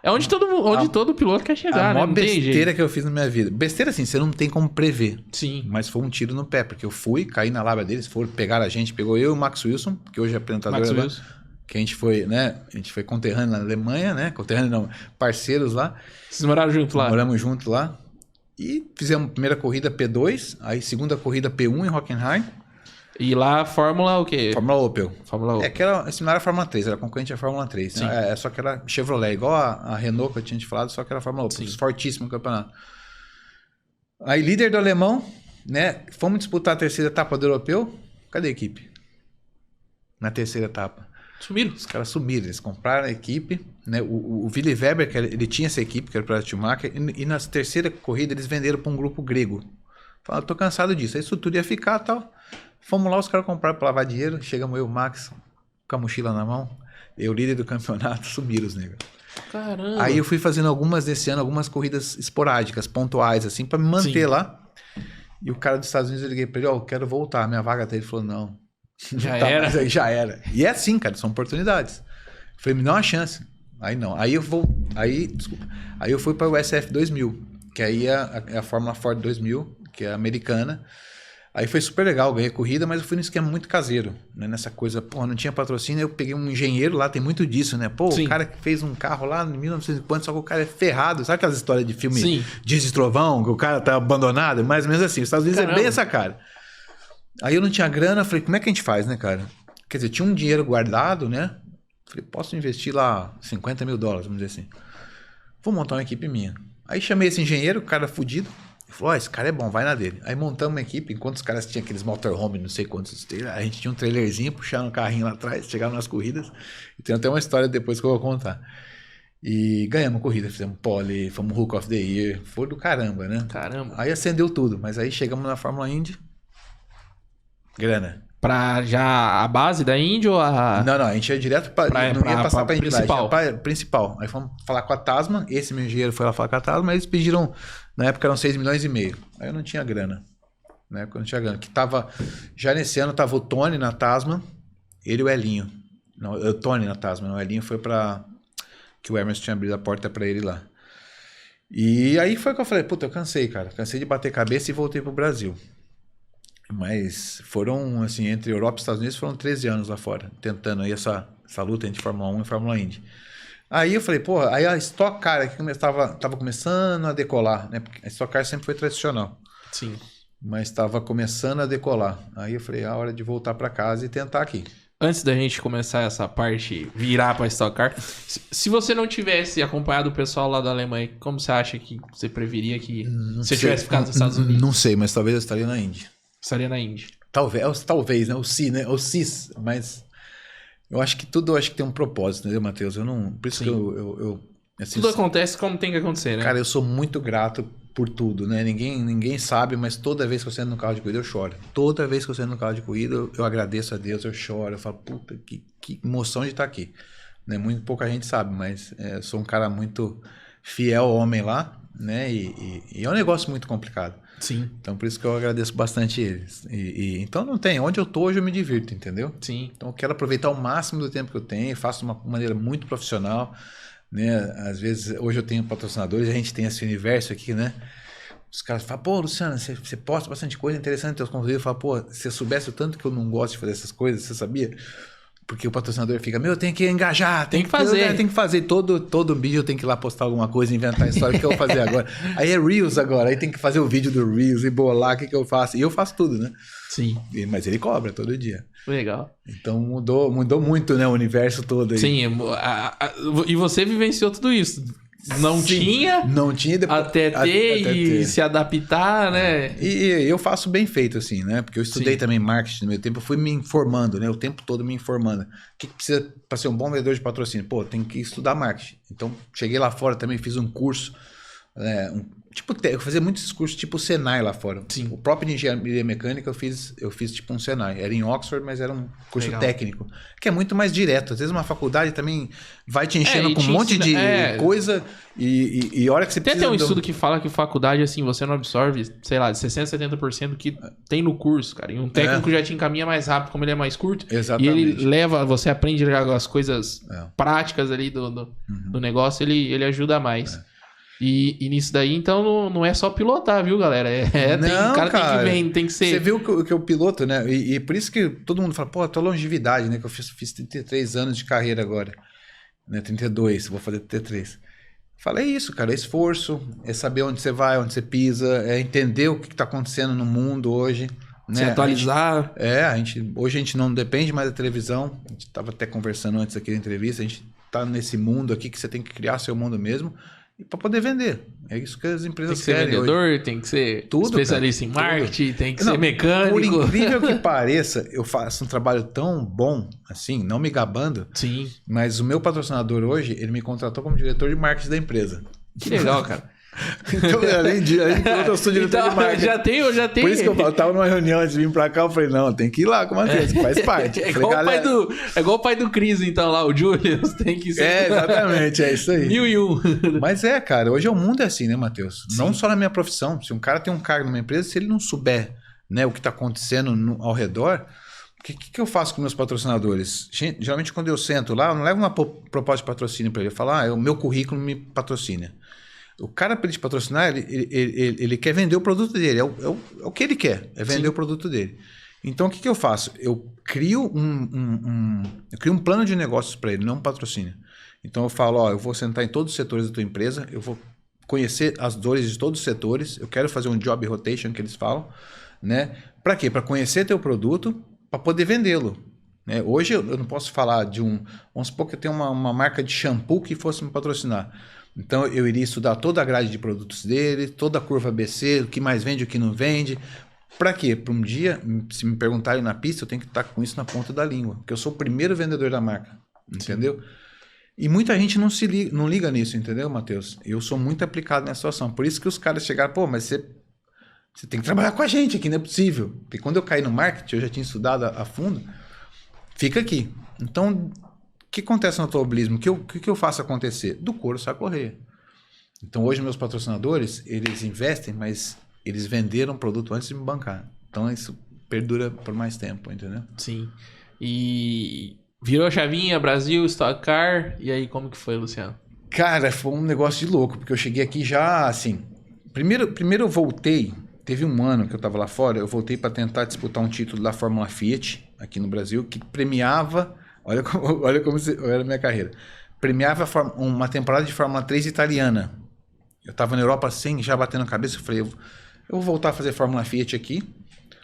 S1: onde todo piloto quer chegar, né?
S2: A maior besteira que eu fiz na minha vida. Besteira assim, você não tem como prever.
S1: Sim.
S2: Mas foi um tiro no pé, porque eu fui, caí na lábia deles, foram pegar a gente, pegou eu e o Max Wilson, que hoje é apresentador lá, que a gente foi, né? A gente foi conterrâneo na Alemanha, né? Conterrâneo não, parceiros lá.
S1: Vocês moraram junto lá?
S2: Moramos juntos lá. E fizemos a primeira corrida P2, aí segunda corrida P1 em Hockenheim.
S1: E lá, Fórmula o quê?
S2: Fórmula Opel.
S1: Fórmula Opel.
S2: Que era similar à Fórmula 3, era concorrente à Fórmula 3. Né? Só que era Chevrolet, igual a Renault que eu tinha te falado, só que era Fórmula Opel. Fortíssimo no campeonato. Aí, líder do alemão, né? Fomos disputar a terceira etapa do europeu. Cadê a equipe? Na terceira etapa.
S1: Sumiram.
S2: Os caras sumiram, eles compraram a equipe. Né? O Willy Weber, ele tinha essa equipe, que era o Projeto Schumacher, e na terceira corrida eles venderam para um grupo grego. Falaram, tô cansado disso. Aí isso tudo ia ficar e tal. Fomos lá, os caras compraram para lavar dinheiro. Chegamos eu e o Max com a mochila na mão. Eu, líder do campeonato, sumiram os negros.
S1: Caramba.
S2: Aí eu fui fazendo algumas corridas esporádicas, pontuais, assim, para me manter lá. E o cara dos Estados Unidos, eu liguei para ele, eu quero voltar, minha vaga tá. Ele falou, não.
S1: Já era?
S2: Mas aí já era. E é assim, cara, são oportunidades. Eu falei, me dá uma chance. Aí não. Aí eu fui para o SF 2000, que aí é a Fórmula Ford 2000, que é americana. Aí foi super legal, ganhei corrida, mas eu fui num esquema muito caseiro, né? Nessa coisa, pô, não tinha patrocínio, eu peguei um engenheiro lá, tem muito disso, né? Pô, o cara que fez um carro lá em 1900 e quanto, só que o cara é ferrado. Sabe aquelas histórias de filme Diz Trovão, que o cara tá abandonado? Mais ou menos assim, os Estados Unidos é bem essa cara. Aí eu não tinha grana, falei, como é que a gente faz, né, cara? Quer dizer, tinha um dinheiro guardado, né? Falei, posso investir lá $50 mil, vamos dizer assim. Vou montar uma equipe minha. Aí chamei esse engenheiro, o cara fudido. Ele falou, esse cara é bom, vai na dele. Aí montamos uma equipe, enquanto os caras tinham aqueles motorhome, não sei quantos, a gente tinha um trailerzinho, puxando um carrinho lá atrás, chegava nas corridas. E tem até uma história depois que eu vou contar. E ganhamos a corrida, fizemos pole, fomos Hook of the Year, foi do caramba, né?
S1: Caramba.
S2: Aí acendeu tudo, mas aí chegamos na Fórmula Indy, grana.
S1: pra já a base da Indy ou a...
S2: Não, a gente ia direto para não ia passar para a
S1: principal.
S2: Principal. Aí fomos falar com a Tasman, esse meu engenheiro foi lá falar com a Tasman, eles pediram, na época eram 6,5 milhões. Aí eu não tinha grana. Na época eu não tinha grana. Que tava, já nesse ano tava o Tony na Tasman, ele e o Elinho. Não, o Tony na Tasman, o Elinho foi para que o Emerson tinha abrido a porta para ele lá. E aí foi que eu falei, puta, eu cansei, cara. Cansei de bater cabeça e voltei pro Brasil. Mas foram, assim, entre Europa e Estados Unidos, foram 13 anos lá fora, tentando aí essa luta entre Fórmula 1 e Fórmula Indy. Aí eu falei, porra, aí a Stock Car aqui tava começando a decolar, né? Porque a Stock Car sempre foi tradicional.
S1: Sim.
S2: Mas estava começando a decolar. Aí eu falei, a hora de voltar para casa e tentar aqui.
S1: Antes da gente começar essa parte, virar pra Stock Car, se você não tivesse acompanhado o pessoal lá da Alemanha, como você acha que você preferia que você tivesse ficado nos Estados Unidos?
S2: Não sei, mas talvez eu estaria na Indy.
S1: Estaria na Indy.
S2: Talvez, né? O si, né? O cis, mas eu acho que tudo tem um propósito, entendeu, Matheus? Eu não, por isso Sim. que eu assim,
S1: tudo acontece como tem que acontecer, né?
S2: Cara, eu sou muito grato por tudo, né? Ninguém sabe, mas toda vez que eu sento no carro de corrida eu choro. Toda vez que eu sento no carro de corrida eu agradeço a Deus, eu choro, eu falo, puta, que emoção de estar aqui. Né? Muito pouca gente sabe, mas eu sou um cara muito fiel ao homem lá, né? E é um negócio muito complicado.
S1: Sim.
S2: Então por isso que eu agradeço bastante eles. Então não tem, onde eu tô hoje eu me divirto, entendeu?
S1: Sim.
S2: Então eu quero aproveitar o máximo do tempo que eu tenho, faço de uma maneira muito profissional, né? Às vezes, hoje eu tenho patrocinadores, a gente tem esse universo aqui, né? Os caras falam, pô, Luciano, você posta bastante coisa interessante nos teus conteúdos. Eu falo, pô, se você soubesse o tanto que eu não gosto de fazer essas coisas, você sabia? Porque o patrocinador fica, meu, tem que engajar, tem que fazer. Tem que fazer. Todo vídeo eu tenho que ir lá postar alguma coisa, inventar a história que eu vou fazer agora. Aí é Reels agora, aí tem que fazer o vídeo do Reels e bolar o que eu faço. E eu faço tudo, né?
S1: Sim.
S2: Mas ele cobra todo dia.
S1: Legal.
S2: Então mudou muito, né? O universo todo aí.
S1: Sim, e você vivenciou tudo isso. Não tinha
S2: depois,
S1: até ter. Se adaptar, né?
S2: E eu faço bem feito, assim, né? Porque eu estudei também marketing no meu tempo, eu fui me informando, né? O tempo todo me informando. O que precisa para ser um bom vendedor de patrocínio? Pô, tem que estudar marketing. Então, cheguei lá fora também, fiz um curso, eu fazia muitos cursos tipo Senai lá fora.
S1: Sim.
S2: O próprio de engenharia mecânica eu fiz tipo um Senai. Era em Oxford, mas era um curso técnico. Que é muito mais direto. Às vezes uma faculdade também vai te enchendo com um monte de coisa e a hora que você
S1: precisa... Tem até um estudo que fala que faculdade, assim, você não absorve, sei lá, de 60%, 70% que tem no curso, cara. E um técnico já te encaminha mais rápido, como ele é mais curto.
S2: Exatamente.
S1: E ele você aprende as coisas práticas ali do negócio, ele ajuda mais. E nisso daí, então, não é só pilotar, viu, galera? Tem que ser...
S2: Você viu que eu piloto, né? E por isso que todo mundo fala, pô, a tua longevidade, né? Que eu fiz 33 anos de carreira agora. Né? 32, vou fazer 33. Falei isso, cara, é esforço, é saber onde você vai, onde você pisa, é entender o que está acontecendo no mundo hoje. Né?
S1: Se atualizar.
S2: Hoje a gente não depende mais da televisão. A gente estava até conversando antes aqui da entrevista, a gente está nesse mundo aqui que você tem que criar seu mundo mesmo. E para poder vender. É isso que as empresas querem.
S1: Tem que ser vendedor, hoje. Tem que ser especialista em marketing, tem que ser mecânico.
S2: Por incrível que pareça, eu faço um trabalho tão bom, assim, não me gabando.
S1: Sim.
S2: Mas o meu patrocinador hoje, ele me contratou como diretor de marketing da empresa.
S1: Que legal, cara.
S2: Então, além de eu sou diretor de marketing.
S1: Eu já tenho.
S2: Por isso que eu tava numa reunião antes de vir pra cá, eu falei, não, tem que ir lá com o Matheus, faz parte.
S1: É igual o pai do Cris, então, lá, o Julius, tem que ser.
S2: Exatamente, é isso aí.
S1: 1001.
S2: Mas cara, hoje o mundo é assim, né, Matheus? Não só na minha profissão. Se um cara tem um cargo numa empresa, se ele não souber, né, o que tá acontecendo ao redor, o que eu faço com meus patrocinadores? Geralmente, quando eu sento lá, eu não levo uma proposta de patrocínio pra ele. Eu falo, o meu currículo me patrocina. O cara, para ele te patrocinar, ele quer vender o produto dele. É o que ele quer, é vender o produto dele. Então, o que eu faço? Eu crio um plano de negócios para ele, não um patrocínio. Então, eu falo, eu vou sentar em todos os setores da tua empresa, eu vou conhecer as dores de todos os setores, eu quero fazer um job rotation, que eles falam, né? Para quê? Para conhecer teu produto, para poder vendê-lo. Né? Hoje, eu não posso falar de vamos supor que eu tenho uma marca de shampoo que fosse me patrocinar. Então, eu iria estudar toda a grade de produtos dele, toda a curva ABC, o que mais vende, o que não vende. Para quê? Para um dia, se me perguntarem na pista, eu tenho que estar com isso na ponta da língua. Porque eu sou o primeiro vendedor da marca. Entendeu? Sim. E muita gente não liga nisso, entendeu, Matheus? Eu sou muito aplicado nessa situação. Por isso que os caras chegaram, mas Você tem que trabalhar com a gente aqui, não é possível. Porque quando eu caí no marketing, eu já tinha estudado a fundo, fica aqui. Então, o que acontece no automobilismo? O que eu faço acontecer? Do couro sai correr. Então, hoje, meus patrocinadores, eles investem, mas eles venderam produto antes de me bancar. Então, isso perdura por mais tempo, entendeu?
S1: Sim. E virou a chavinha, Brasil, Stock Car, e aí como que foi, Luciano?
S2: Cara, foi um negócio de louco, porque eu cheguei aqui já, assim... Primeiro eu voltei, teve um ano que eu estava lá fora, eu voltei para tentar disputar um título da Fórmula Fiat, aqui no Brasil, que premiava... Olha como era a minha carreira. Premiava uma temporada de Fórmula 3 italiana. Eu estava na Europa assim, já batendo a cabeça, eu falei, eu vou voltar a fazer Fórmula Fiat aqui.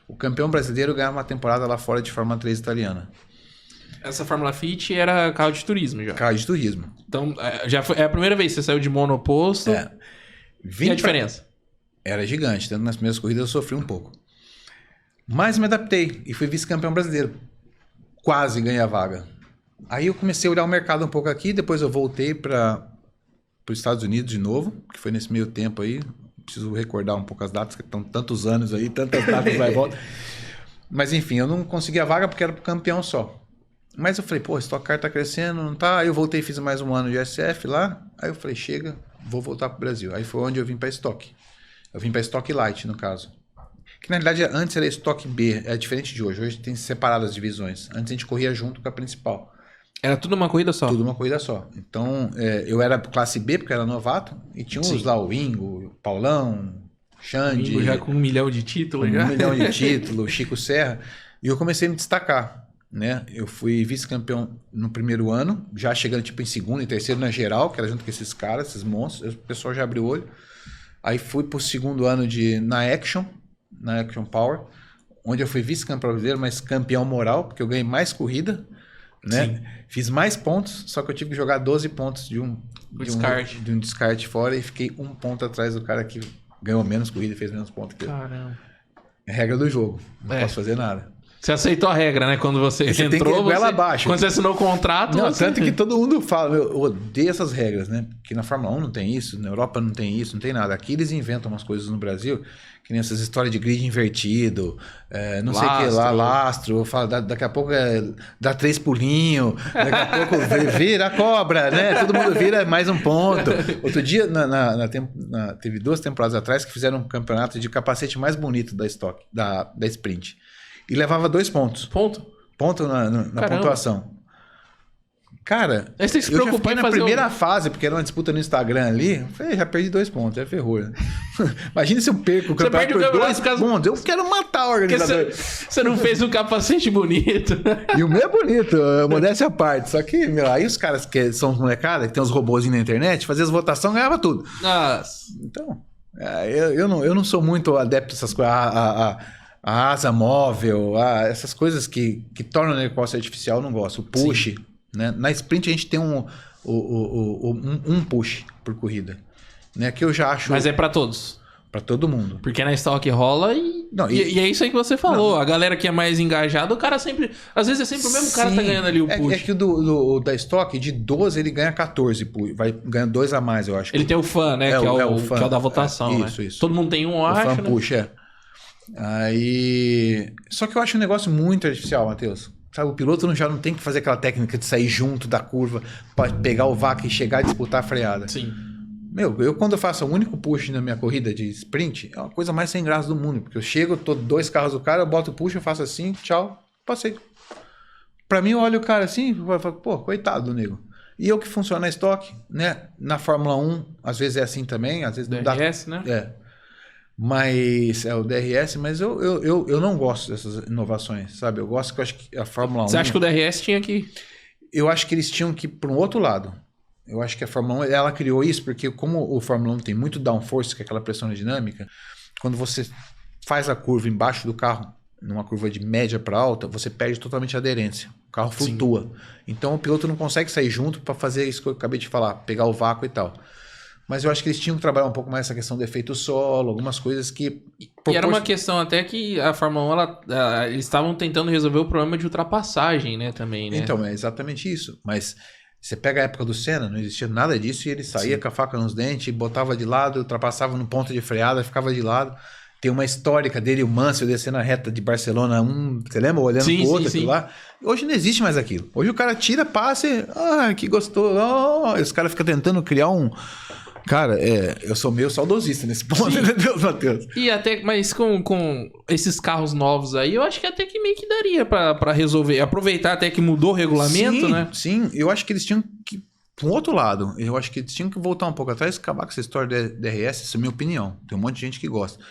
S2: O campeão brasileiro ganhava uma temporada lá fora de Fórmula 3 italiana.
S1: Essa Fórmula Fiat era carro de turismo já.
S2: Carro de turismo.
S1: Então, já foi a primeira vez que você saiu de monoposto. E a diferença?
S2: Era gigante, tanto nas primeiras corridas eu sofri um pouco. Mas me adaptei e fui vice-campeão brasileiro. Quase ganhei a vaga. Aí eu comecei a olhar o mercado um pouco aqui, depois eu voltei para os Estados Unidos de novo, que foi nesse meio tempo aí. Preciso recordar um pouco as datas, que estão tantos anos aí, tantas datas vai e volta. Mas enfim, eu não consegui a vaga porque era pro campeão só. Mas eu falei, pô, Stock Car tá crescendo, não tá? Aí eu voltei e fiz mais um ano de SF lá. Aí eu falei, chega, vou voltar pro Brasil. Aí foi onde eu vim para Stock. Eu vim para Stock Light, no caso. Que na realidade antes era Stock B, é diferente de hoje. Hoje tem separadas as divisões. Antes a gente corria junto com a principal.
S1: Era tudo uma corrida só?
S2: Tudo uma corrida só. Então, eu era classe B, porque eu era novato, e tinha uns lá, o Ingo, o Paulão, Xande.
S1: O Ingo já com 1 milhão de títulos.
S2: Um milhão de títulos, Chico Serra. E eu comecei a me destacar, né? Eu fui vice-campeão no primeiro ano, já chegando tipo em segundo e terceiro na geral, que era junto com esses caras, esses monstros. O pessoal já abriu o olho. Aí fui pro segundo ano na Action Power, onde eu fui vice-campeão brasileiro, mas campeão moral, porque eu ganhei mais corrida. Né? Fiz mais pontos, só que eu tive que jogar 12 pontos de um descarte fora e fiquei 1 ponto atrás do cara que ganhou menos corrida e fez menos pontos que eu.
S1: Caramba.
S2: É regra do jogo, não posso fazer nada.
S1: Você aceitou a regra, né? Quando você entrou,
S2: tem que ir goela abaixo.
S1: Quando você assinou o contrato...
S2: Não, tanto que todo mundo fala, eu odeio essas regras, né? Porque na Fórmula 1 não tem isso, na Europa não tem isso, não tem nada. Aqui eles inventam umas coisas no Brasil, que nem essas histórias de grid invertido, não sei o que lá, lastro, fala, daqui a pouco dá 3 pulinhos, daqui a pouco vira a cobra, né? Todo mundo vira mais um ponto. Outro dia, teve 2 temporadas atrás que fizeram um campeonato de capacete mais bonito da Stock, da Sprint. E levava 2 pontos. Ponto na pontuação. Cara,
S1: aí você se
S2: eu já fiquei na primeira fase, porque era uma disputa no Instagram ali. Eu falei, já perdi 2 pontos, já ferrou. Né? Imagina se eu perco o campeonato por 2 pontos. Eu quero matar o organizador.
S1: Você não fez um capacete bonito.
S2: E o meu é bonito, modéstia à parte. Só que, aí os caras que são molecada, que tem uns robôzinhos na internet, faziam as votações, ganhava tudo.
S1: Nossa.
S2: Então, eu não sou muito adepto dessas coisas. A asa móvel, essas coisas que tornam o negócio artificial, eu não gosto. O push, né? Na sprint a gente tem um push por corrida, né? Que eu já acho...
S1: Mas é para todos?
S2: Para todo mundo.
S1: Porque na Stock rola e é isso aí que você falou. Não. A galera que é mais engajada, o cara sempre... Às vezes é sempre o mesmo cara que tá ganhando ali o push.
S2: É que o da Stock, de 12 ele ganha 14 push. Vai ganhando 2 a mais, eu acho.
S1: Ele tem o fã, né? Que é o da votação, né?
S2: Isso.
S1: Todo mundo tem um, eu acho,
S2: né? O push, Aí... Só que eu acho um negócio muito artificial, Matheus. Sabe, o piloto já não tem que fazer aquela técnica de sair junto da curva para pegar o vácuo e chegar a disputar a freada.
S1: Sim.
S2: Eu quando eu faço o único push na minha corrida de sprint, é uma coisa mais sem graça do mundo. Porque eu chego, tô 2 carros do cara, eu boto o push, eu faço assim, tchau, passei. Pra mim, eu olho o cara assim, eu falo, pô, coitado do nego. E eu que funciono na Stock, né? Na Fórmula 1, às vezes é assim também, às vezes não dá.
S1: DRS, né?
S2: Mas o DRS, mas eu não gosto dessas inovações, sabe? Eu acho que a Fórmula 1...
S1: Você acha que o DRS tinha que...
S2: Eu acho que eles tinham que ir para um outro lado. Eu acho que a Fórmula 1, ela criou isso porque como o Fórmula 1 tem muito downforce, que é aquela pressão dinâmica, quando você faz a curva embaixo do carro, numa curva de média para alta, você perde totalmente a aderência. O carro flutua. Então o piloto não consegue sair junto para fazer isso que eu acabei de falar, pegar o vácuo e tal. Mas eu acho que eles tinham que trabalhar um pouco mais essa questão do efeito solo, algumas coisas que...
S1: E era uma questão até que a Fórmula 1, eles estavam tentando resolver o problema de ultrapassagem, né, também, né?
S2: Então, é exatamente isso. Mas você pega a época do Senna, não existia nada disso, e ele saía com a faca nos dentes, botava de lado, ultrapassava no ponto de freada, ficava de lado. tem uma histórica dele, o Mansell descendo a reta de Barcelona, você lembra? Olhando pro outro, aquilo lá. Hoje não existe mais aquilo. Hoje o cara tira, passa e... que gostoso. Os caras ficam tentando criar um... Cara, eu sou meio saudosista nesse ponto, né, Deus, Matheus?
S1: E até, mas com esses carros novos aí, eu acho que até que meio que daria pra resolver. Aproveitar até que mudou o regulamento, né?
S2: Sim, eu acho que eles tinham que... Por outro lado, eu acho que eles tinham que voltar um pouco atrás e acabar com essa história de DRS, essa é a minha opinião. Tem um monte de gente que gosta.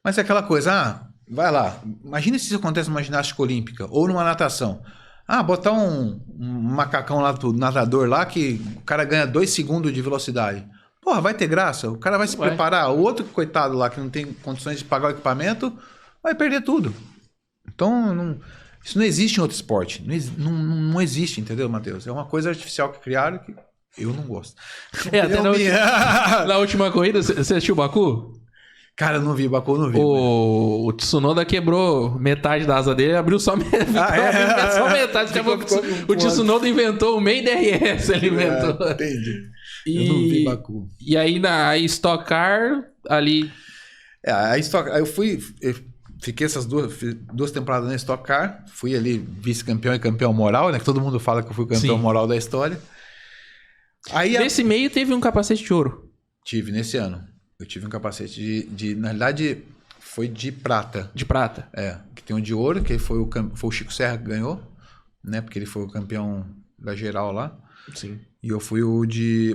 S2: Mas é aquela coisa, vai lá. Imagina se isso acontece numa ginástica olímpica ou numa natação. Botar um macacão lá pro nadador lá que o cara ganha 2 segundos de velocidade. Porra, vai ter graça? O cara vai se preparar. O outro coitado lá que não tem condições de pagar o equipamento vai perder tudo. Então, isso não existe em outro esporte. Não existe, entendeu, Matheus? É uma coisa artificial que criaram que eu não gosto.
S1: Até na última corrida, você assistiu o Baku?
S2: Cara, eu não vi, Baku não vi.
S1: O Tsunoda quebrou metade da asa dele, abriu só metade. Só metade. O Tsunoda inventou o meio DRS, ele inventou.
S2: Entendi. Eu não vi Baku.
S1: E aí na Stock Car, ali...
S2: A Stock, eu fiquei essas duas temporadas na Stock Car, fui ali vice-campeão e campeão moral, né? Que todo mundo fala que eu fui campeão moral da história.
S1: Nesse meio teve um capacete de ouro.
S2: Tive, nesse ano. Eu tive um capacete na realidade, foi de prata.
S1: De prata?
S2: Que tem um de ouro, que foi o Chico Serra que ganhou, né? Porque ele foi o campeão da geral lá.
S1: Sim.
S2: E eu fui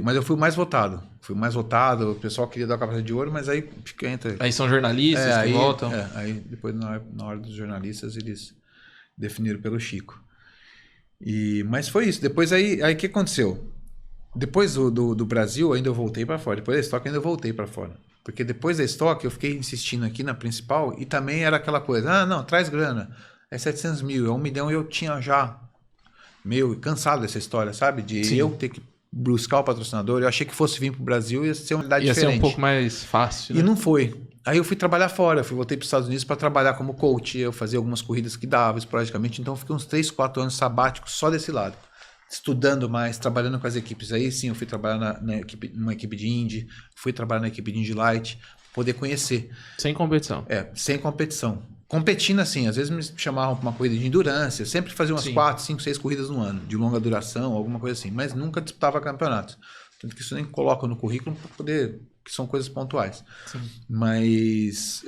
S2: mas eu fui o mais votado. Fui o mais votado, o pessoal queria dar o capacete de ouro, mas aí fica entre...
S1: Aí são jornalistas que votam.
S2: Aí depois na hora dos jornalistas eles definiram pelo Chico. Mas foi isso. Depois aí o que aconteceu? Depois do Brasil, ainda eu voltei para fora. Depois da Stock, ainda eu voltei para fora. Porque depois da Stock, eu fiquei insistindo aqui na principal e também era aquela coisa, não, traz grana. É 700 mil, é 1 milhão e eu tinha já meio cansado dessa história, sabe? De eu ter que buscar o patrocinador. Eu achei que fosse vir para o Brasil ia ser uma realidade diferente.
S1: Ia ser um pouco mais fácil, né?
S2: E não foi. Aí eu fui trabalhar fora, voltei para os Estados Unidos para trabalhar como coach. Eu fazia algumas corridas que dava esporadicamente, então eu fiquei uns 3, 4 anos sabáticos só desse lado. Estudando mais, trabalhando com as equipes. Aí sim, eu fui trabalhar numa equipe de Indy, fui trabalhar na equipe de Indy Light, poder conhecer.
S1: Sem competição.
S2: Sem competição. Competindo assim, às vezes me chamavam para uma corrida de endurance, eu sempre fazia umas 4, 5, 6 corridas no ano, de longa duração, alguma coisa assim, mas nunca disputava campeonatos. Tanto que isso nem coloca no currículo para poder, que são coisas pontuais. Sim. Mas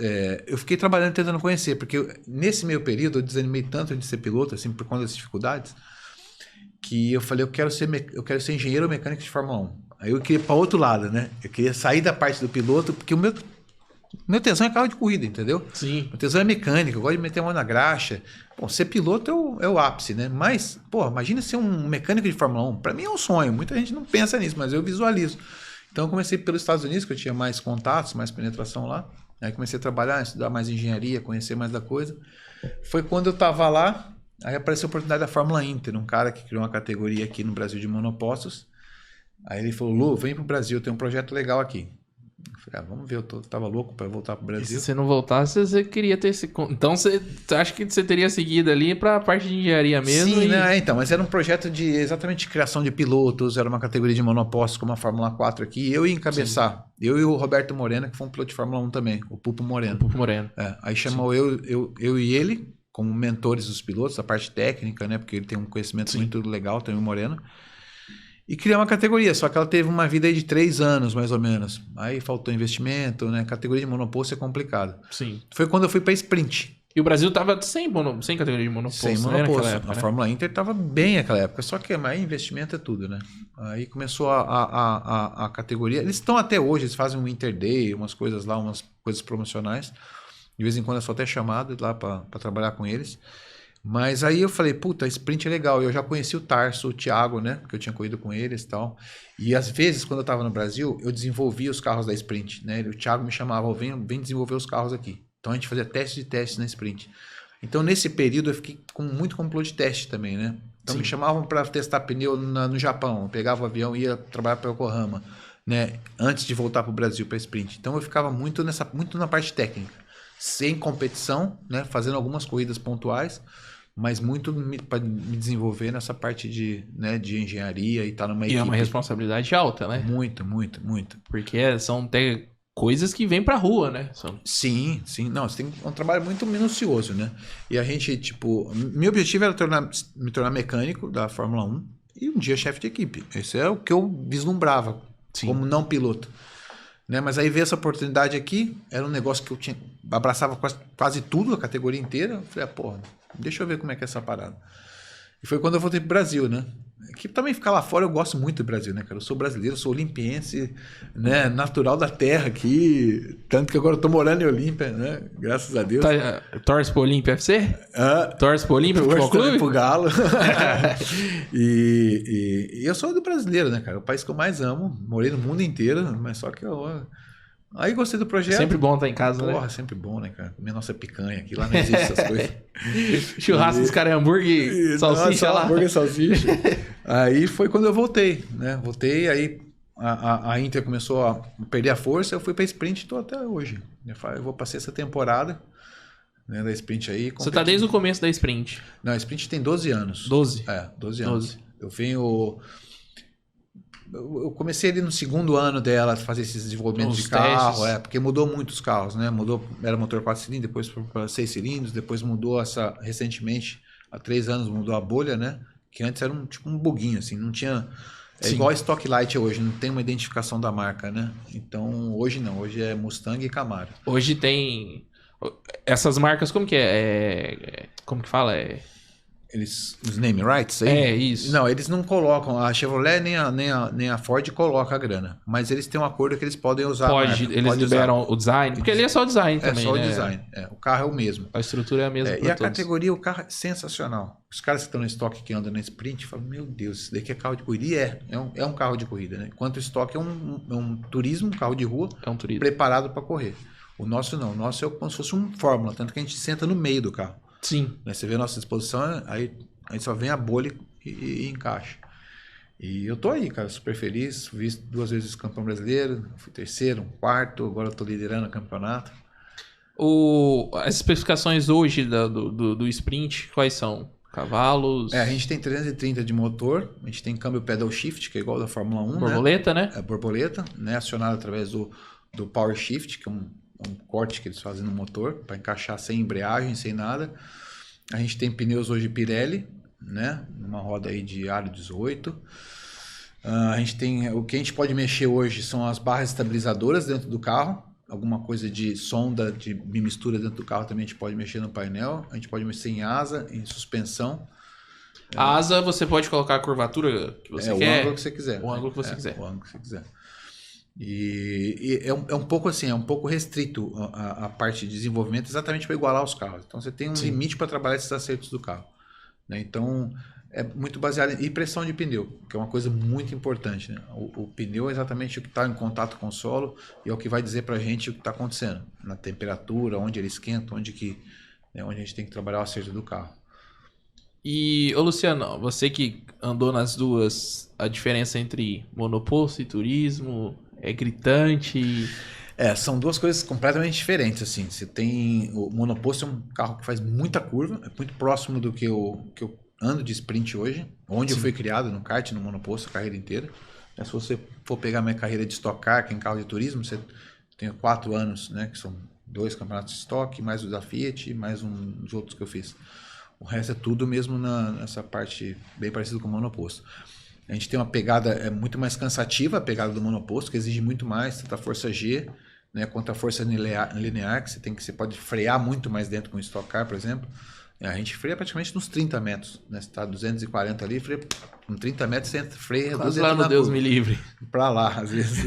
S2: eu fiquei trabalhando tentando conhecer, porque nesse meio período eu desanimei tanto de ser piloto, assim, por conta das dificuldades, que eu falei, eu quero ser engenheiro ou mecânico de Fórmula 1. Aí eu queria ir para outro lado, né? Eu queria sair da parte do piloto, porque o meu tesão é carro de corrida, entendeu?
S1: Sim.
S2: Meu tesão é mecânica, eu gosto de meter a mão na graxa. Bom, ser piloto é o ápice, né? Mas, imagina ser um mecânico de Fórmula 1. Para mim é um sonho, muita gente não pensa nisso, mas eu visualizo. Então eu comecei pelos Estados Unidos, que eu tinha mais contatos, mais penetração lá. Aí comecei a trabalhar, estudar mais engenharia, conhecer mais da coisa. Foi quando eu estava lá, aí apareceu a oportunidade da Fórmula Inter, um cara que criou uma categoria aqui no Brasil de monopostos. Aí ele falou, Lu, vem pro Brasil, tem um projeto legal aqui. Eu falei, vamos ver, eu tava louco para voltar pro Brasil.
S1: E se você não voltasse, você queria ter esse... Então você acha que você teria seguido ali para a parte de engenharia mesmo?
S2: Sim, né? Então, mas era um projeto exatamente de criação de pilotos, era uma categoria de monopostos como a Fórmula 4 aqui, eu ia encabeçar. Sim. Eu e o Roberto Moreno, que foi um piloto de Fórmula 1 também, o Pupo Moreno.
S1: O Pupo Moreno.
S2: Aí chamou eu e ele como mentores dos pilotos, a parte técnica, né? Porque ele tem um conhecimento muito legal, também o Moreno. E criar uma categoria, só que ela teve uma vida aí de 3 anos, mais ou menos. Aí faltou investimento, né? Categoria de monoposto é complicado.
S1: Sim.
S2: Foi quando eu fui para sprint.
S1: E o Brasil tava sem categoria de monoposto.
S2: Sem monoposto.
S1: Época,
S2: a Fórmula Inter tava bem naquela época, só que aí investimento é tudo, né? Aí começou a categoria. Eles estão até hoje, eles fazem um Inter Day, umas coisas lá, umas coisas promocionais. De vez em quando eu sou até chamado lá para trabalhar com eles. Mas aí eu falei, puta, sprint é legal. Eu já conheci o Tarso, o Thiago, né? Que eu tinha corrido com eles e tal. E às vezes, quando eu tava no Brasil, eu desenvolvia os carros da sprint, né? O Thiago me chamava, vem desenvolver os carros aqui. Então a gente fazia testes na sprint. Então nesse período eu fiquei muito com piloto de teste também, né? Então me chamavam para testar pneu no Japão. Eu pegava o avião e ia trabalhar para Yokohama, né? Antes de voltar para o Brasil para sprint. Então eu ficava muito na parte técnica. Sem competição, né? Fazendo algumas corridas pontuais. Mas muito para me desenvolver nessa parte de engenharia e estar numa equipe.
S1: E é uma responsabilidade alta, né?
S2: Muito.
S1: Porque são coisas que vêm pra rua, né?
S2: Sim. Não, você tem um trabalho muito minucioso, né? E a gente, tipo... Meu objetivo era me tornar mecânico da Fórmula 1 e um dia chefe de equipe. Esse é o que eu vislumbrava como não piloto. Né? Mas aí veio essa oportunidade aqui, era um negócio que eu abraçava quase tudo, a categoria inteira. Eu falei, porra, deixa eu ver como é que é essa parada. E foi quando eu voltei pro Brasil, né? Que também ficar lá fora eu gosto muito do Brasil, né, cara? Eu sou brasileiro, sou olimpiense, né? Natural da terra aqui. Tanto que agora eu tô morando em Olímpia, né? Graças a Deus.
S1: Torce pro Olímpia FC? Torce pro Olímpia Futebol Clube?
S2: Pro Galo. e eu sou do brasileiro, né, cara? O país que eu mais amo. Morei no mundo inteiro, mas só que eu... Aí gostei do projeto.
S1: Sempre bom estar em casa,
S2: porra,
S1: né?
S2: Sempre bom, né, cara? Comer nossa picanha aqui, lá não existe essas coisas.
S1: Churrasco dos caras é hambúrguer, salsicha lá.
S2: Hambúrguer, salsicha. Aí foi quando eu voltei, né? Voltei, aí a Inter começou a perder a força, eu fui pra sprint e tô até hoje. Eu vou passar essa temporada, né, da sprint aí.
S1: Você tá desde o começo da sprint?
S2: Não, a sprint tem 12 anos.
S1: 12?
S2: 12 anos. Eu venho... Eu comecei ali no segundo ano dela a fazer esses desenvolvimentos de carro, porque mudou muito os carros, né? Era motor 4 cilindros, depois para 6 cilindros, depois mudou recentemente, há 3 anos mudou a bolha, né? Que antes era tipo um buguinho, assim, não tinha... igual a Stock Light hoje, não tem uma identificação da marca, né? Então, hoje não, hoje é Mustang e Camaro.
S1: Hoje tem... Essas marcas, como que é? Como que fala?
S2: Os name rights aí?
S1: Isso.
S2: Não, eles não colocam. A Chevrolet nem a Ford coloca a grana. Mas eles têm um acordo que eles podem usar.
S1: Eles liberam o design. Porque ali é só o design também.
S2: É só
S1: né?
S2: o design. O carro é o mesmo.
S1: A estrutura é a mesma.
S2: E a categoria, o carro é sensacional. Os caras que estão no estoque que andam na sprint falam: Meu Deus, isso daqui é carro de corrida. E é um carro de corrida, né? Enquanto o estoque é um turismo, um carro de rua,
S1: é um turismo
S2: preparado para correr. O nosso não. O nosso é como se fosse um Fórmula. Tanto que a gente senta no meio do carro.
S1: Sim.
S2: Você vê a nossa exposição, aí só vem a bolha e encaixa. E eu tô aí, cara, super feliz. Vi 2 vezes campeão brasileiro, fui terceiro, quarto, agora eu tô liderando o campeonato.
S1: As especificações hoje do sprint, quais são? Cavalos?
S2: A gente tem 330 de motor, a gente tem câmbio pedal shift, que é igual da Fórmula 1.
S1: Borboleta, né?
S2: É borboleta, né? Acionado através do power shift, que é um corte que eles fazem no motor, para encaixar sem embreagem, sem nada. A gente tem pneus hoje Pirelli, né? Uma roda aí de aro 18. A gente tem... O que a gente pode mexer hoje são as barras estabilizadoras dentro do carro. Alguma coisa de sonda, de mistura dentro do carro também a gente pode mexer no painel. A gente pode mexer em asa, em suspensão.
S1: A asa você pode colocar a curvatura que você quer.
S2: O ângulo que você quiser.
S1: O ângulo que você quiser.
S2: O ângulo que você quiser. E é um pouco assim, é um pouco restrito a parte de desenvolvimento exatamente para igualar os carros. Então você tem um limite para trabalhar esses acertos do carro, né? Então é muito baseado em pressão de pneu, que é uma coisa muito importante, né? O pneu é exatamente o que está em contato com o solo e é o que vai dizer para a gente o que está acontecendo na temperatura, onde ele esquenta, onde a gente tem que trabalhar o acerto do carro.
S1: E, Luciano, você que andou nas duas, a diferença entre monoposto e turismo é gritante?
S2: São 2 coisas completamente diferentes, assim. Você tem... O monoposto é um carro que faz muita curva, é muito próximo do que eu ando de sprint hoje, onde eu fui criado, no kart, no monoposto, a carreira inteira. Se você for pegar minha carreira de Stock Car, que é em carro de turismo, você tem 4 anos, né, que são 2 campeonatos de Stock, mais o da Fiat, mais uns outros que eu fiz. O resto é tudo mesmo nessa parte bem parecido com o monoposto. A gente tem uma pegada muito mais cansativa, a pegada do monoposto, que exige muito mais, tanto a força G, né, quanto a força linear, que você pode frear muito mais dentro com o Stock Car, por exemplo. A gente freia praticamente nos 30 metros, né? Você está 240 ali, freia, com 30 metros você freia...
S1: Quase lá no Deus me livre.
S2: Para lá, às vezes.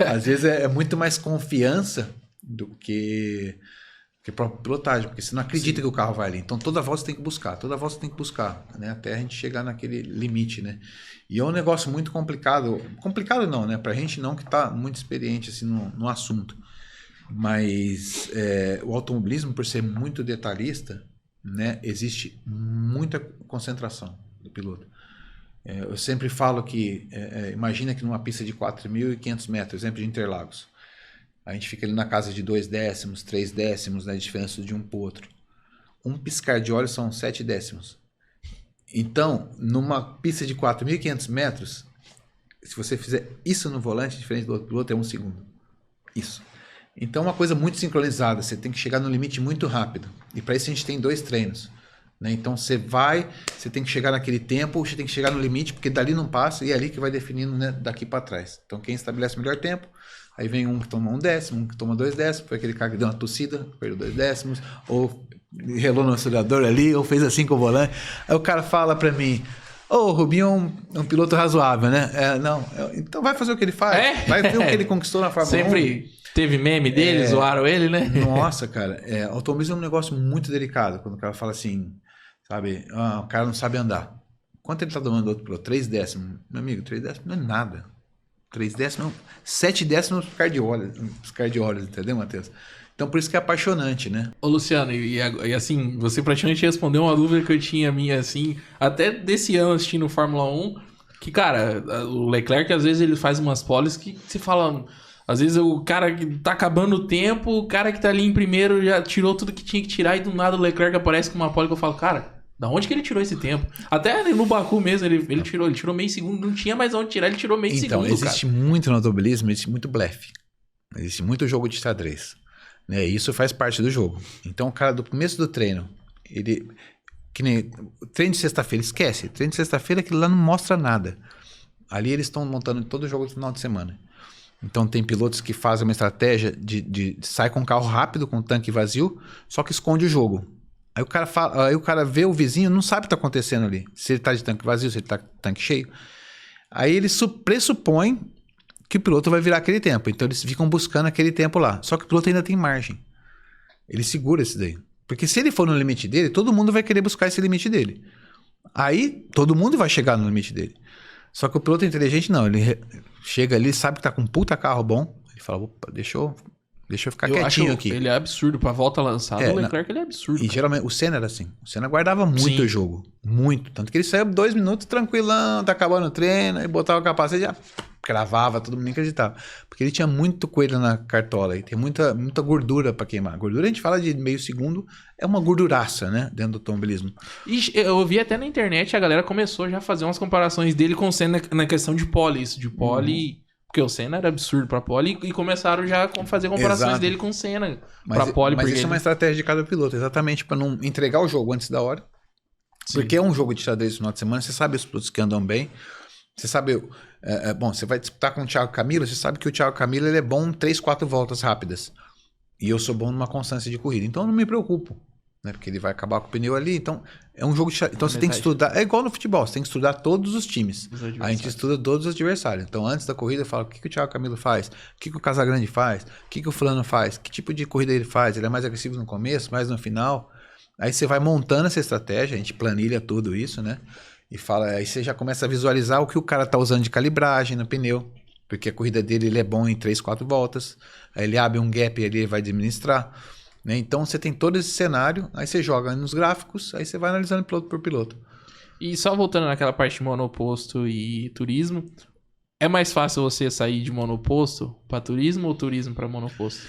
S2: Às vezes é muito mais confiança do que própria pilotagem, porque você não acredita que o carro vai ali. Então toda volta você tem que buscar, né? Até a gente chegar naquele limite, né? E é um negócio muito complicado. Complicado não, né? Pra gente não, que tá muito experiente assim no assunto. Mas o automobilismo, por ser muito detalhista, né? Existe muita concentração do piloto. Eu sempre falo que, imagina que numa pista de 4.500 metros, exemplo de Interlagos, a gente fica ali na casa de 2 décimos, 3 décimos, né, de diferença de um para o outro. Um piscar de olhos são 7 décimos. Então, numa pista de 4.500 metros, se você fizer isso no volante, diferente do outro, é 1 segundo. Isso. Então, é uma coisa muito sincronizada. Você tem que chegar no limite muito rápido. E para isso a gente tem 2 treinos. Né? Então, você tem que chegar naquele tempo, você tem que chegar no limite, porque dali não passa, e é ali que vai definindo, né, daqui para trás. Então, quem estabelece o melhor tempo, aí vem um que toma 1 décimo, um que toma 2 décimos, foi aquele cara que deu uma tossida, perdeu 2 décimos, ou relou no acelerador ali, ou fez assim com o volante. Aí o cara fala para mim... o Rubinho é um piloto razoável, né? Então vai fazer o que ele faz. Vai ver o que ele conquistou na Fórmula 1.
S1: Sempre teve meme dele, zoaram ele, né?
S2: Nossa, cara. Automobilismo é um negócio muito delicado. Quando o cara fala assim, sabe? O cara não sabe andar. Quanto ele tá tomando do outro piloto? 3 décimos. Meu amigo, 3 décimos não é nada. 3 décimos, 7 décimos para os cardiólogos, entendeu, Matheus? Então, por isso que é apaixonante, né?
S1: Ô, Luciano, e assim, você praticamente respondeu uma dúvida que eu tinha minha, assim, até desse ano assistindo Fórmula 1, que, cara, o Leclerc, às vezes, ele faz umas poles que você fala... Às vezes, o cara que tá acabando o tempo, o cara que tá ali em primeiro já tirou tudo que tinha que tirar e do nada o Leclerc aparece com uma pole que eu falo, cara... Da onde que ele tirou esse tempo? Até no Baku mesmo, ele tirou meio segundo, não tinha mais onde tirar, ele tirou meio segundo,
S2: Então, existe muito no automobilismo, existe muito blefe. Existe muito jogo de xadrez. Né? Isso faz parte do jogo. Então, o cara do começo do treino, que nem treino de sexta-feira, esquece. Treino de sexta-feira, aquilo lá não mostra nada. Ali eles estão montando todo o jogo do final de semana. Então, tem pilotos que fazem uma estratégia de sai com o carro rápido, com o tanque vazio, só que esconde o jogo. Aí o cara vê o vizinho, não sabe o que está acontecendo ali. Se ele está de tanque vazio, se ele está de tanque cheio. Aí ele pressupõe que o piloto vai virar aquele tempo. Então eles ficam buscando aquele tempo lá. Só que o piloto ainda tem margem. Ele segura esse daí. Porque se ele for no limite dele, todo mundo vai querer buscar esse limite dele. Aí todo mundo vai chegar no limite dele. Só que o piloto inteligente não. Ele chega ali, sabe que tá com um puta carro bom. Ele fala, opa, deixa eu ficar quietinho aqui.
S1: Ele é absurdo. Pra volta lançada, o Leclerc ele é absurdo.
S2: E geralmente, o Senna era assim. O Senna guardava muito o jogo. Muito. Tanto que ele saiu 2 minutos tranquilão, tá acabando o treino, aí botava o capacete e já cravava, todo mundo acreditava. Porque ele tinha muito coelho na cartola e tem muita gordura pra queimar. A gordura, a gente fala de meio segundo, é uma gorduraça, né? Dentro do automobilismo.
S1: E eu vi até na internet, a galera começou já a fazer umas comparações dele com o Senna na questão de pole. Isso, de pole... Porque o Senna era absurdo pra pole e começaram já a fazer comparações dele com o Senna pra pole.
S2: Mas isso é uma estratégia de cada piloto, exatamente pra não entregar o jogo antes da hora. Sim. Porque é um jogo de xadrez no final de semana, você sabe os pilotos que andam bem, você sabe... bom, você vai disputar com o Thiago Camilo, você sabe que o Thiago Camilo ele é bom em 3, 4 voltas rápidas. E eu sou bom numa constância de corrida, então eu não me preocupo. Né? Porque ele vai acabar com o pneu ali, então é um jogo de xadrez. Então você tem que estudar, é igual no futebol, você tem que estudar todos os times. A gente estuda todos os adversários. Então antes da corrida eu falo o que o Thiago Camilo faz, o que o Casagrande faz, o que o fulano faz, que tipo de corrida ele faz, ele é mais agressivo no começo, mais no final. Aí você vai montando essa estratégia, a gente planilha tudo isso, né? E fala, aí você já começa a visualizar o que o cara tá usando de calibragem no pneu, porque a corrida dele ele é bom em 3, 4 voltas, aí ele abre um gap ali, ele vai administrar. Né? Então você tem todo esse cenário, aí você joga nos gráficos, aí você vai analisando piloto por piloto.
S1: E só voltando naquela parte de monoposto e turismo, é mais fácil você sair de monoposto para turismo ou turismo para monoposto?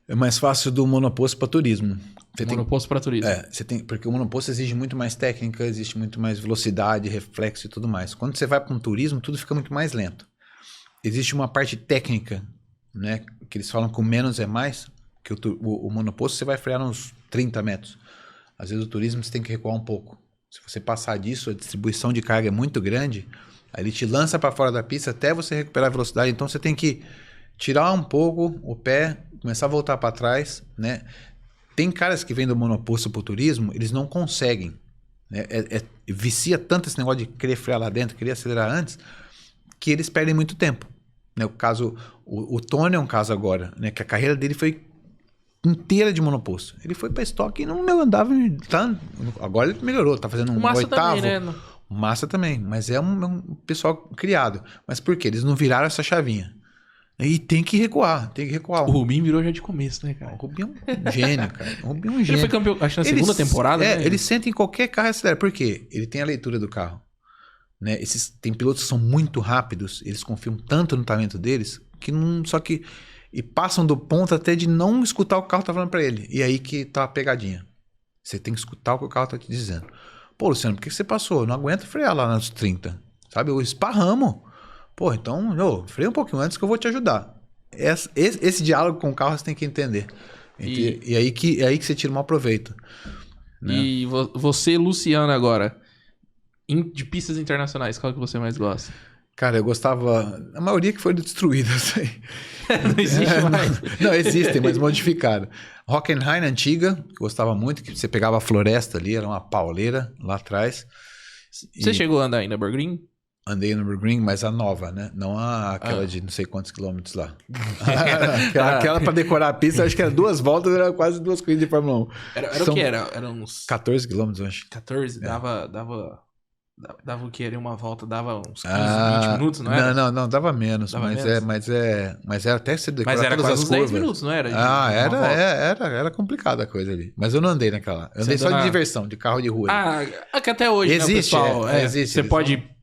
S2: É mais fácil do monoposto para turismo.
S1: Monoposto para turismo.
S2: Porque o monoposto exige muito mais técnica, existe muito mais velocidade, reflexo e tudo mais. Quando você vai para um turismo, tudo fica muito mais lento. Existe uma parte técnica, né, que eles falam que o menos é mais, que o monoposto você vai frear uns 30 metros. Às vezes o turismo você tem que recuar um pouco. Se você passar disso, a distribuição de carga é muito grande, aí ele te lança para fora da pista até você recuperar a velocidade. Então você tem que tirar um pouco o pé, começar a voltar para trás, né? Tem caras que vêm do monoposto para o turismo, eles não conseguem. Né? Vicia tanto esse negócio de querer frear lá dentro, querer acelerar antes, que eles perdem muito tempo. Né? O Tony é um caso agora, né? Que a carreira dele foi inteira de monoposto. Ele foi para estoque e não andava. Agora ele melhorou, tá fazendo um oitavo. Também, né? Massa também, mas é um pessoal criado. Mas por quê? Eles não viraram essa chavinha. E tem que recuar.
S1: O Rubinho virou já de começo, né, cara?
S2: O Rubinho é um gênio, cara. O Rubinho é um gênio.
S1: Ele foi campeão, acho que na segunda temporada, né?
S2: Ele senta em qualquer carro e acelera. Por quê? Ele tem a leitura do carro. Né? Tem pilotos que são muito rápidos, eles confiam tanto no talento deles, que não... Só que... E passam do ponto até de não escutar o que o carro tá falando pra ele. E aí que tá a pegadinha. Você tem que escutar o que o carro tá te dizendo. Pô, Luciano, por que você passou? Eu não aguento frear lá nos 30. Sabe? Eu esparramo. Pô, então, freia um pouquinho antes que eu vou te ajudar. esse diálogo com o carro você tem que entender. E aí que você tira o maior proveito. Né?
S1: E você, Luciano, agora, de pistas internacionais, qual que você mais gosta?
S2: Cara, eu gostava... A maioria que foram destruídas.
S1: Não existe mais.
S2: Não, existem, mas modificaram. Hockenheim, antiga, que gostava muito, que você pegava a floresta ali, era uma pauleira lá atrás.
S1: Você chegou a andar em Nürburgring?
S2: Andei no Nürburgring, mas a nova, né? Não aquela de não sei quantos quilômetros lá. Aquela para decorar a pista, acho que era 2 voltas, era quase 2 corridas de Fórmula 1.
S1: Era o que? Era uns...
S2: 14 quilômetros, eu acho.
S1: 14? Dava o que? Era uma volta, dava uns 15, 20 minutos, não era?
S2: Não, dava menos.
S1: Dava
S2: mas,
S1: menos?
S2: Mas era até você decorar
S1: mas era
S2: todas
S1: quase
S2: as
S1: uns 10
S2: curvas.
S1: minutos, não era?
S2: Era complicada a coisa ali. Mas eu não andei naquela. Eu andei só de diversão, de carro de rua.
S1: Que até hoje,
S2: existe,
S1: né, pessoal?
S2: Existe.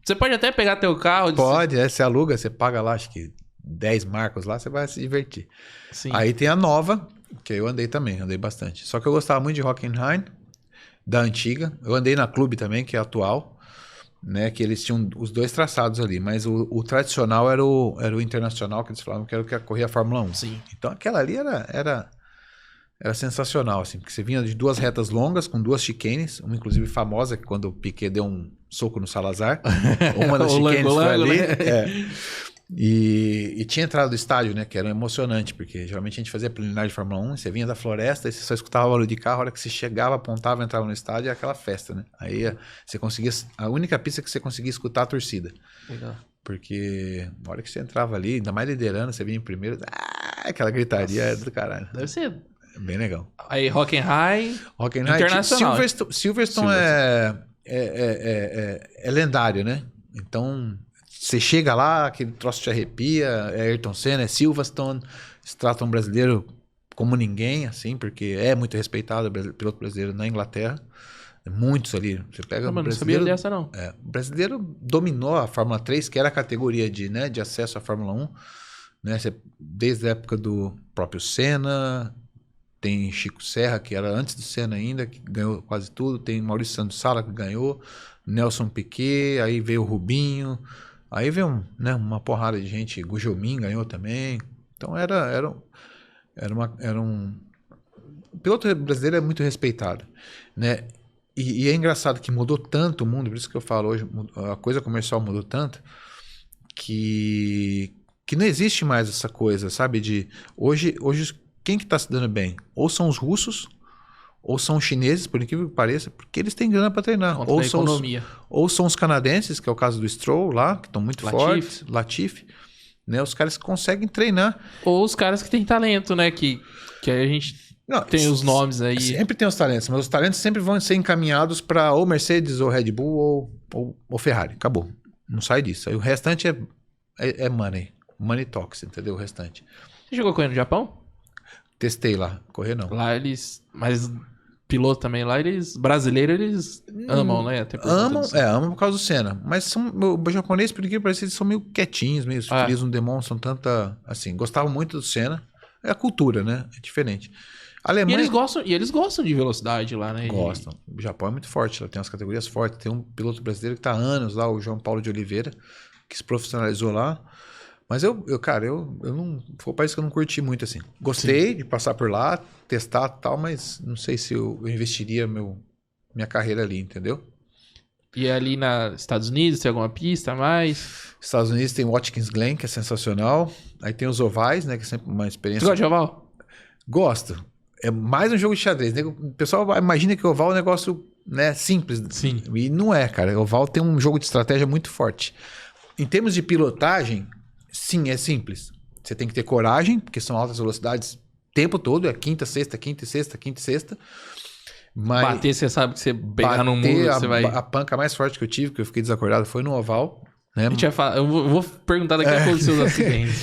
S1: Você pode até pegar teu carro...
S2: Pode, você aluga, você paga lá, acho que 10 marcos lá, você vai se divertir.
S1: Sim.
S2: Aí tem a nova, que eu andei também, andei bastante. Só que eu gostava muito de Hockenheim, da antiga. Eu andei na Clube também, que é atual, né? Que eles tinham os 2 traçados ali, mas o tradicional era o internacional, que eles falavam que era o que corria a Fórmula 1.
S1: Sim.
S2: Então aquela ali era sensacional, assim, porque você vinha de 2 retas longas, com 2 chicanes, uma inclusive famosa, que quando o Piquet deu um soco no Salazar, uma das chicanes foi ali. Né? E tinha entrada do estádio, né, que era emocionante, porque geralmente a gente fazia preliminar de Fórmula 1, você vinha da floresta e você só escutava o barulho de carro, a hora que você chegava, apontava, entrava no estádio, era aquela festa, né? Aí você conseguia, a única pista que você conseguia escutar a torcida.
S1: Legal.
S2: Porque na hora que você entrava ali, ainda mais liderando, você vinha em primeiro, aquela gritaria era do caralho.
S1: Deve ser...
S2: Bem legal.
S1: Aí Hockenheim internacional.
S2: Silverstone é lendário, né? Então, você chega lá, aquele troço te arrepia, é Ayrton Senna, é Silverstone, eles tratam o brasileiro como ninguém, assim, porque é muito respeitado o piloto brasileiro na Inglaterra. Muitos ali. Você pega
S1: não sabia dessa, não.
S2: O brasileiro dominou a Fórmula 3, que era a categoria de acesso à Fórmula 1, né? Desde a época do próprio Senna. Tem Chico Serra, que era antes do Senna ainda, que ganhou quase tudo. Tem Maurício Santos Sala, que ganhou. Nelson Piquet, aí veio o Rubinho. Aí veio uma porrada de gente. Gujomin ganhou também. Então era um... O piloto brasileiro é muito respeitado, né? E é engraçado que mudou tanto o mundo, por isso que eu falo hoje, a coisa comercial mudou tanto, que não existe mais essa coisa, sabe? Hoje quem que está se dando bem? Ou são os russos, ou são os chineses, por incrível que pareça, porque eles têm grana para treinar. Ou são os canadenses, que é o caso do Stroll lá, que estão muito fortes, Latifi, né? Os caras que conseguem treinar.
S1: Ou os caras que têm talento, né? Que a gente tem os nomes aí.
S2: Sempre tem os talentos, mas os talentos sempre vão ser encaminhados para ou Mercedes, ou Red Bull, ou Ferrari. Acabou. Não sai disso. Aí o restante é money. Money talks, entendeu? O restante.
S1: Você jogou correndo no Japão?
S2: Testei lá, correr não.
S1: Lá eles... Mas piloto também lá, brasileiros, eles amam, né?
S2: Amam por causa do Senna. Mas o japonês, por incrível que pareça, eles são meio quietinhos mesmo. Eles não demonstram tanta... Assim, gostavam muito do Senna. É a cultura, né? É diferente. A Alemanha...
S1: E eles gostam de velocidade lá, né?
S2: Gostam. O Japão é muito forte. Lá tem umas categorias fortes. Tem um piloto brasileiro que está há anos lá, o João Paulo de Oliveira, que se profissionalizou lá. Mas eu não... Foi um país que eu não curti muito, assim. Gostei de passar por lá, testar e tal, mas não sei se eu investiria minha carreira ali, entendeu?
S1: E ali nos Estados Unidos tem alguma pista a mais?
S2: Estados Unidos tem o Watkins Glen, que é sensacional. Aí tem os ovais, né? Que é sempre uma experiência...
S1: Você gosta de oval?
S2: Gosto. É mais um jogo de xadrez. Né? O pessoal imagina que o oval é um negócio, né, simples.
S1: Sim.
S2: E não é, cara. O oval tem um jogo de estratégia muito forte. Em termos de pilotagem... Sim, é simples. Você tem que ter coragem, porque são altas velocidades o tempo todo. É quinta, sexta. Mas
S1: bater, você sabe que você pegar no muro, você vai...
S2: A panca mais forte que eu tive, que eu fiquei desacordado, foi no oval. Né?
S1: A gente vai falar, eu vou perguntar daqui a pouco dos seus acidentes.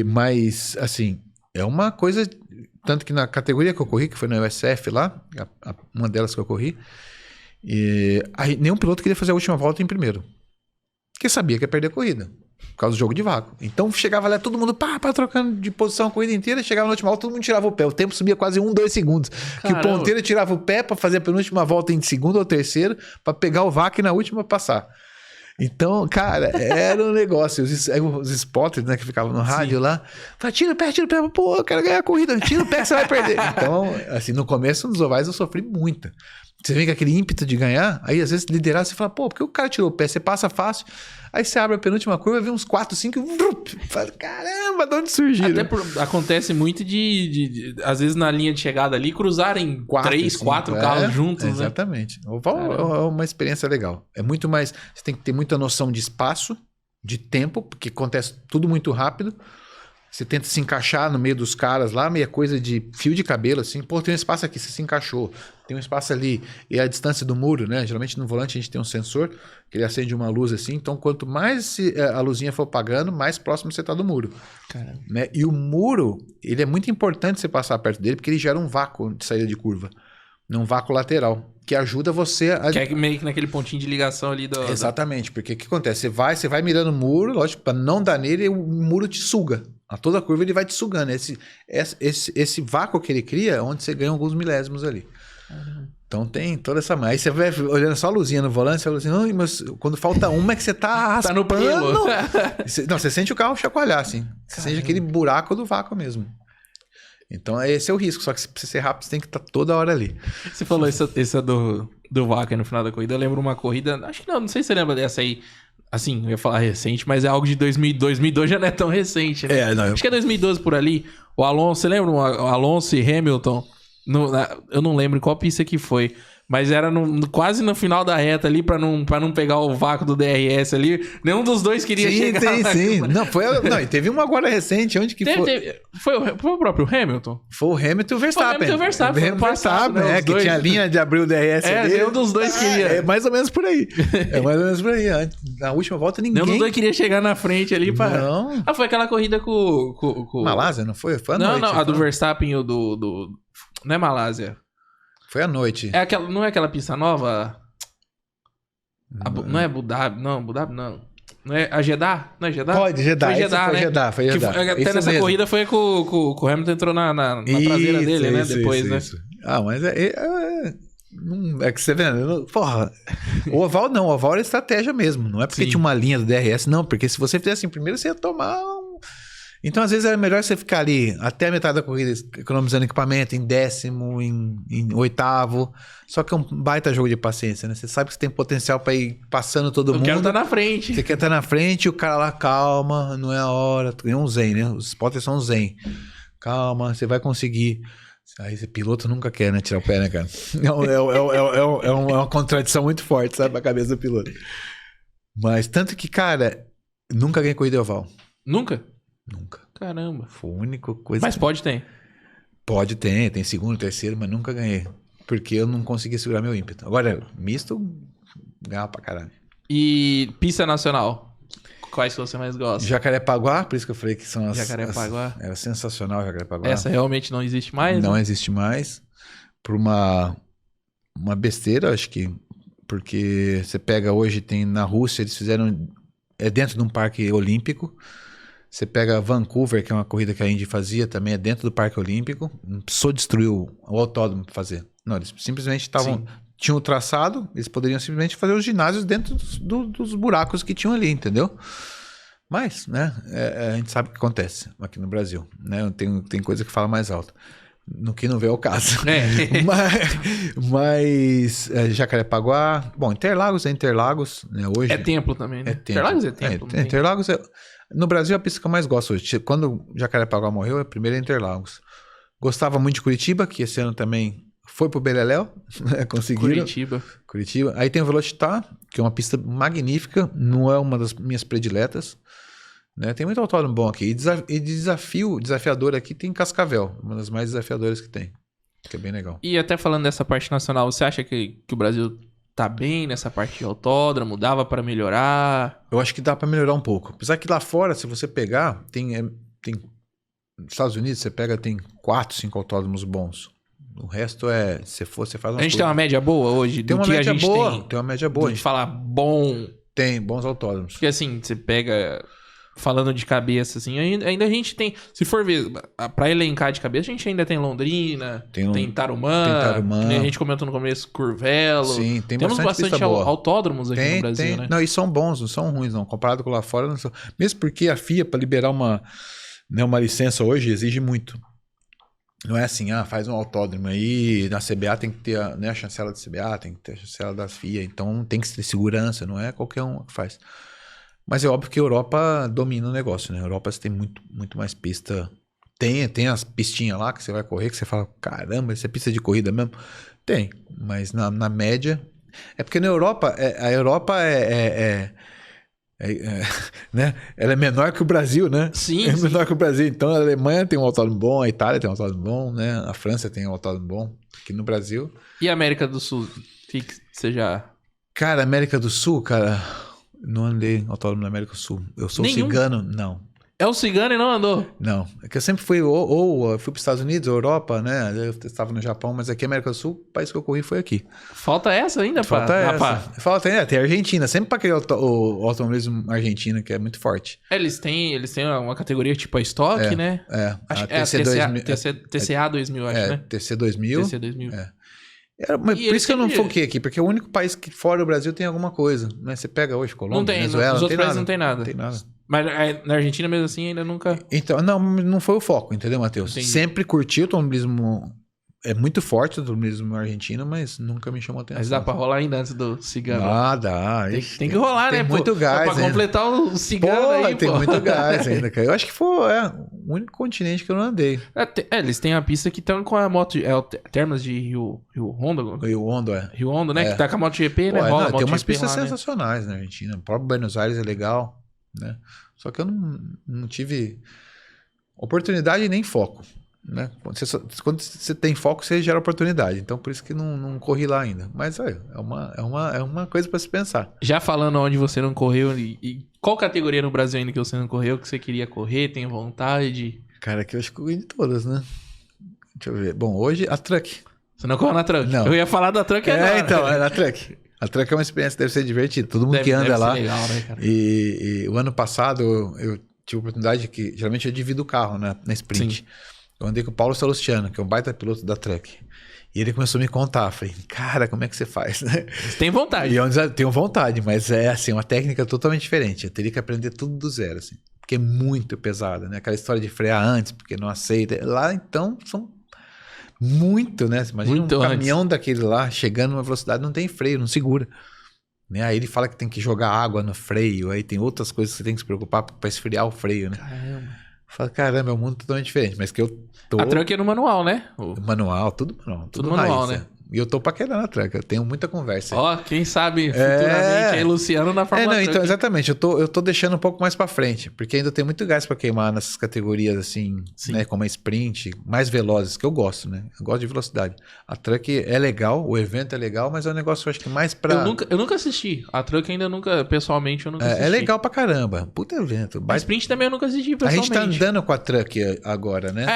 S2: Mas, assim, é uma coisa... Tanto que na categoria que eu corri, que foi na USF lá, uma delas que eu corri, nenhum piloto queria fazer a última volta em primeiro. Porque sabia que ia perder a corrida. Por causa do jogo de vácuo. Então chegava lá, todo mundo trocando de posição a corrida inteira, chegava na última volta, todo mundo tirava o pé. O tempo subia quase 1, 2 segundos. Que o ponteiro tirava o pé para fazer a penúltima volta em segundo ou terceiro, para pegar o vácuo e na última passar. Então, cara, era um negócio. Os spotters, né, que ficavam no rádio lá, fala, tira o pé, pô, eu quero ganhar a corrida, tira o pé que você vai perder. Então, assim, no começo dos ovais eu sofri muito. Você vem com aquele ímpeto de ganhar, aí às vezes liderar, você fala, pô, porque o cara tirou o pé, você passa fácil, aí você abre a penúltima curva, vê uns 4, 5, fala, caramba, de onde surgiram?
S1: Acontece muito às vezes na linha de chegada ali, cruzarem 3, 4 carros juntos, né?
S2: Exatamente. O oval é uma experiência legal. É muito mais, você tem que ter muita noção de espaço, de tempo, porque acontece tudo muito rápido. Você tenta se encaixar no meio dos caras lá, meia coisa de fio de cabelo, assim. Pô, tem um espaço aqui, você se encaixou. Tem um espaço ali. E a distância do muro, né? Geralmente no volante a gente tem um sensor que ele acende uma luz assim. Então, quanto mais a luzinha for apagando, mais próximo você tá do muro. Né? E o muro, ele é muito importante você passar perto dele, porque ele gera um vácuo de saída de curva. Um vácuo lateral, que ajuda você a...
S1: Que é meio que naquele pontinho de ligação ali do...
S2: Exatamente, porque o que acontece? Você vai mirando o muro, lógico, para não dar nele, o muro te suga. A toda curva ele vai te sugando. Esse vácuo que ele cria é onde você ganha alguns milésimos ali. Então tem toda essa... Aí você vai olhando só a luzinha no volante, você fala assim, mas quando falta uma é que você tá raspando.
S1: Tá no pelo.
S2: Você sente o carro chacoalhar, assim. Você sente aquele buraco do vácuo mesmo. Então esse é o risco, só que se você ser rápido, você tem que estar toda hora ali.
S1: Você falou isso do vácuo aí no final da corrida. Eu lembro uma corrida, acho que não sei se você lembra dessa aí. Assim, eu ia falar recente, mas é algo de 2002 já não é tão recente, né? Acho que é 2012 por ali. O Alonso, você lembra? O Alonso e Hamilton, eu não lembro qual pista que foi, mas era quase no final da reta ali, pra não pegar o vácuo do DRS ali. Nenhum dos dois queria chegar.
S2: Sim. Não, e teve uma agora recente, onde que
S1: foi o próprio Hamilton?
S2: Foi o Hamilton e o Verstappen.
S1: Foi o Verstappen,
S2: né? Que tinha a linha de abrir o DRS ali.
S1: Nenhum dos dois queria.
S2: É mais ou menos por aí. Na última volta, ninguém...
S1: Nenhum dos dois queria chegar na frente ali pra...
S2: Não.
S1: Foi aquela corrida com...
S2: Malásia, não foi? Foi à noite.
S1: Não, a do Verstappen e o do... Não é Malásia.
S2: Foi à noite.
S1: Não é aquela pista nova? Não é Abu Dhabi, não. Abu Dhabi, não. Não é a Jeddah? Não é Jeddah?
S2: Pode, Jeddah.
S1: Foi Jeddah, né?
S2: Foi Jeddah.
S1: Até nessa corrida foi que o Hamilton entrou na traseira dele, né? Depois, né?
S2: Ah, mas é que você vendo, porra, o oval não, o oval era estratégia mesmo, não é porque tinha uma linha do DRS, não, porque se você fizesse assim primeiro, você ia tomar Então, às vezes, era melhor você ficar ali até a metade da corrida economizando equipamento, em 10º, em 8º. Só que é um baita jogo de paciência, né? Você sabe que você tem potencial pra ir passando todo mundo.
S1: Eu quero estar na frente.
S2: Você quer estar na frente e o cara lá, calma, não é a hora. É um zen, né? Os spotters são zen. Calma, você vai conseguir. Aí esse piloto nunca quer, né? Tirar o pé, né, cara? É uma contradição muito forte, sabe? Pra cabeça do piloto. Mas tanto que, cara, nunca ganhei corrida oval.
S1: Nunca?
S2: Nunca.
S1: Caramba.
S2: Foi a única coisa.
S1: Mas pode ter.
S2: Pode ter, tem segundo, terceiro, mas nunca ganhei. Porque eu não conseguia segurar meu ímpeto. Agora, misto, ganhava pra caralho.
S1: E pista nacional? Quais que você mais gosta?
S2: Jacarepaguá, por isso que eu falei que são as...
S1: Jacarepaguá.
S2: Era sensacional Jacarepaguá.
S1: Essa realmente não existe mais?
S2: Não
S1: né?
S2: existe mais. Por uma besteira, acho que. Porque você pega hoje, tem na Rússia, eles fizeram... É dentro de um parque olímpico. Você pega Vancouver, que é uma corrida que a Indy fazia, também é dentro do Parque Olímpico. Não precisou destruir o autódromo para fazer. Não, eles simplesmente tinham o traçado, eles poderiam simplesmente fazer os ginásios dentro dos buracos que tinham ali, entendeu? Mas, né, a gente sabe o que acontece aqui no Brasil, né? Tem coisa que fala mais alto. No que não vê é o caso. Mas Jacarepaguá... Bom, Interlagos é Interlagos, né? Hoje,
S1: é templo também, né?
S2: Interlagos é templo. Interlagos é... No Brasil, a pista que eu mais gosto hoje. Quando Jacarepaguá morreu, a primeira é Interlagos. Gostava muito de Curitiba, que esse ano também foi pro Beleléu. Conseguiram. Curitiba. Aí tem o Velocitar, que é uma pista magnífica. Não é uma das minhas prediletas. Né? Tem muito autódromo bom aqui. E desafiador aqui tem Cascavel. Uma das mais desafiadoras que tem. Que é bem legal.
S1: E até falando dessa parte nacional, você acha que o Brasil... tá bem nessa parte de autódromo? Dava pra melhorar?
S2: Eu acho que dá pra melhorar um pouco. Apesar que lá fora, se você pegar, tem nos Estados Unidos, tem 4, 5 autódromos bons. O resto você faz
S1: A gente tem uma média boa hoje?
S2: Tem uma média boa. Tem uma média boa.
S1: A gente fala bom...
S2: Tem bons autódromos.
S1: Porque assim, você pega falando de cabeça, assim, ainda a gente tem... Se for ver, pra elencar de cabeça, a gente ainda tem Londrina, tem Tarumã, que a gente comentou no começo, Curvelo.
S2: Sim,
S1: temos bastante autódromos aqui no Brasil, né?
S2: Não, e são bons, não são ruins, não. Comparado com lá fora, não são... Mesmo porque a FIA, para liberar uma licença hoje, exige muito. Não é assim, faz um autódromo aí, na CBA tem que ter a chancela da CBA, tem que ter a chancela da FIA, então tem que ter segurança, não é qualquer um que faz. Mas é óbvio que a Europa domina o negócio, né? A Europa você tem muito, muito mais pista. Tem as pistinhas lá que você vai correr, que você fala, caramba, isso é pista de corrida mesmo? Tem, mas na média... É porque na Europa, a Europa né? Ela é menor que o Brasil, né?
S1: Sim.
S2: É menor que o Brasil. Então a Alemanha tem um autódromo bom, a Itália tem um autódromo bom, né? A França tem um autódromo bom. Aqui no Brasil...
S1: E a América do Sul? Você já...
S2: Cara, América do Sul, cara... Não andei em autódromo na América do Sul. Eu sou cigano, não.
S1: É o cigano e não andou?
S2: Não. É que eu sempre fui, ou fui para os Estados Unidos, ou Europa, né? Eu estava no Japão, mas aqui América do Sul, o país que eu corri foi aqui.
S1: Falta essa ainda,
S2: Falta essa. Tem a Argentina, sempre para aquele o automobilismo argentino, que é muito forte.
S1: Eles têm uma categoria tipo a Stock, né?
S2: Acho
S1: que é a TCA 2000, acho, né?
S2: TC 2000.
S1: TC 2000.
S2: Mas por isso que eu não foquei aqui, porque é o único país que fora do Brasil tem alguma coisa, né? Você pega hoje Colômbia, Venezuela,
S1: nos outros países não tem nada.
S2: Não tem nada.
S1: Mas na Argentina mesmo assim ainda nunca...
S2: Então, não foi o foco, entendeu, Matheus?
S1: Entendi.
S2: Sempre curti o automobilismo, é muito forte o automobilismo argentino, mas nunca me chamou atenção.
S1: Mas dá pra rolar ainda antes do cigano.
S2: Dá.
S1: Tem que rolar,
S2: tem
S1: né?
S2: muito gás.
S1: Pra completar o cigano aí,
S2: tem muito gás ainda, cara. Eu acho que foi o único continente que eu não andei.
S1: Eles têm a pista que estão com a moto... Termas de Rio Hondo?
S2: Rio Hondo,
S1: Rio Hondo, né? Que tá com a MotoGP, né?
S2: Rola tem umas pistas sensacionais na Argentina. O próprio Buenos Aires é legal, né? Só que eu não tive oportunidade nem foco, né? Quando você tem foco, você gera oportunidade. Então, por isso que não corri lá ainda. Mas é uma coisa para se pensar.
S1: Já falando onde você não correu e qual categoria no Brasil ainda que você não correu, que você queria correr, tem vontade?
S2: Cara, que eu acho que eu corri de todas, né? Deixa eu ver. Bom, hoje a Truck.
S1: Você não correu na Truck?
S2: Não.
S1: Eu ia falar da Truck agora.
S2: Então, é na Truck. A Truck é uma experiência, deve ser divertida. Todo mundo que anda lá.
S1: Legal, né, cara?
S2: E o ano passado eu tive a oportunidade que geralmente eu divido o carro, né, na sprint. Sim. Eu andei com o Paulo Salustiano, que é um baita piloto da Truck. E ele começou a me contar. Falei, cara, como é que você faz, né?
S1: Você tem vontade.
S2: E eu tenho vontade, mas é assim, uma técnica totalmente diferente. Eu teria que aprender tudo do zero, assim. Porque é muito pesada, né? Aquela história de frear antes, porque não aceita. Lá, então, são muito, né? Você imagina muito um caminhão daquele lá, chegando numa velocidade, não tem freio, não segura. Né? Aí ele fala que tem que jogar água no freio, aí tem outras coisas que você tem que se preocupar para esfriar o freio, né?
S1: Caramba.
S2: Fala, caramba, é um mundo totalmente diferente, mas que eu tô...
S1: A Truck é no manual, né?
S2: Manual, tudo manual.
S1: Tudo manual,
S2: raiz,
S1: né?
S2: E eu tô paquerando a Truck, eu tenho muita conversa.
S1: Ó, quem sabe futuramente aí Luciano na Fórmula Truck.
S2: Então, exatamente, eu tô deixando um pouco mais pra frente, porque ainda tem muito gás pra queimar nessas categorias assim, né, como a sprint, mais velozes, que eu gosto, né? Eu gosto de velocidade. A Truck é legal, o evento é legal, mas é um negócio, eu acho que mais pra...
S1: Eu nunca assisti. A Truck ainda pessoalmente, eu nunca assisti.
S2: É legal pra caramba, puta evento.
S1: A sprint também eu nunca assisti pessoalmente.
S2: A gente tá andando com a Truck agora, né?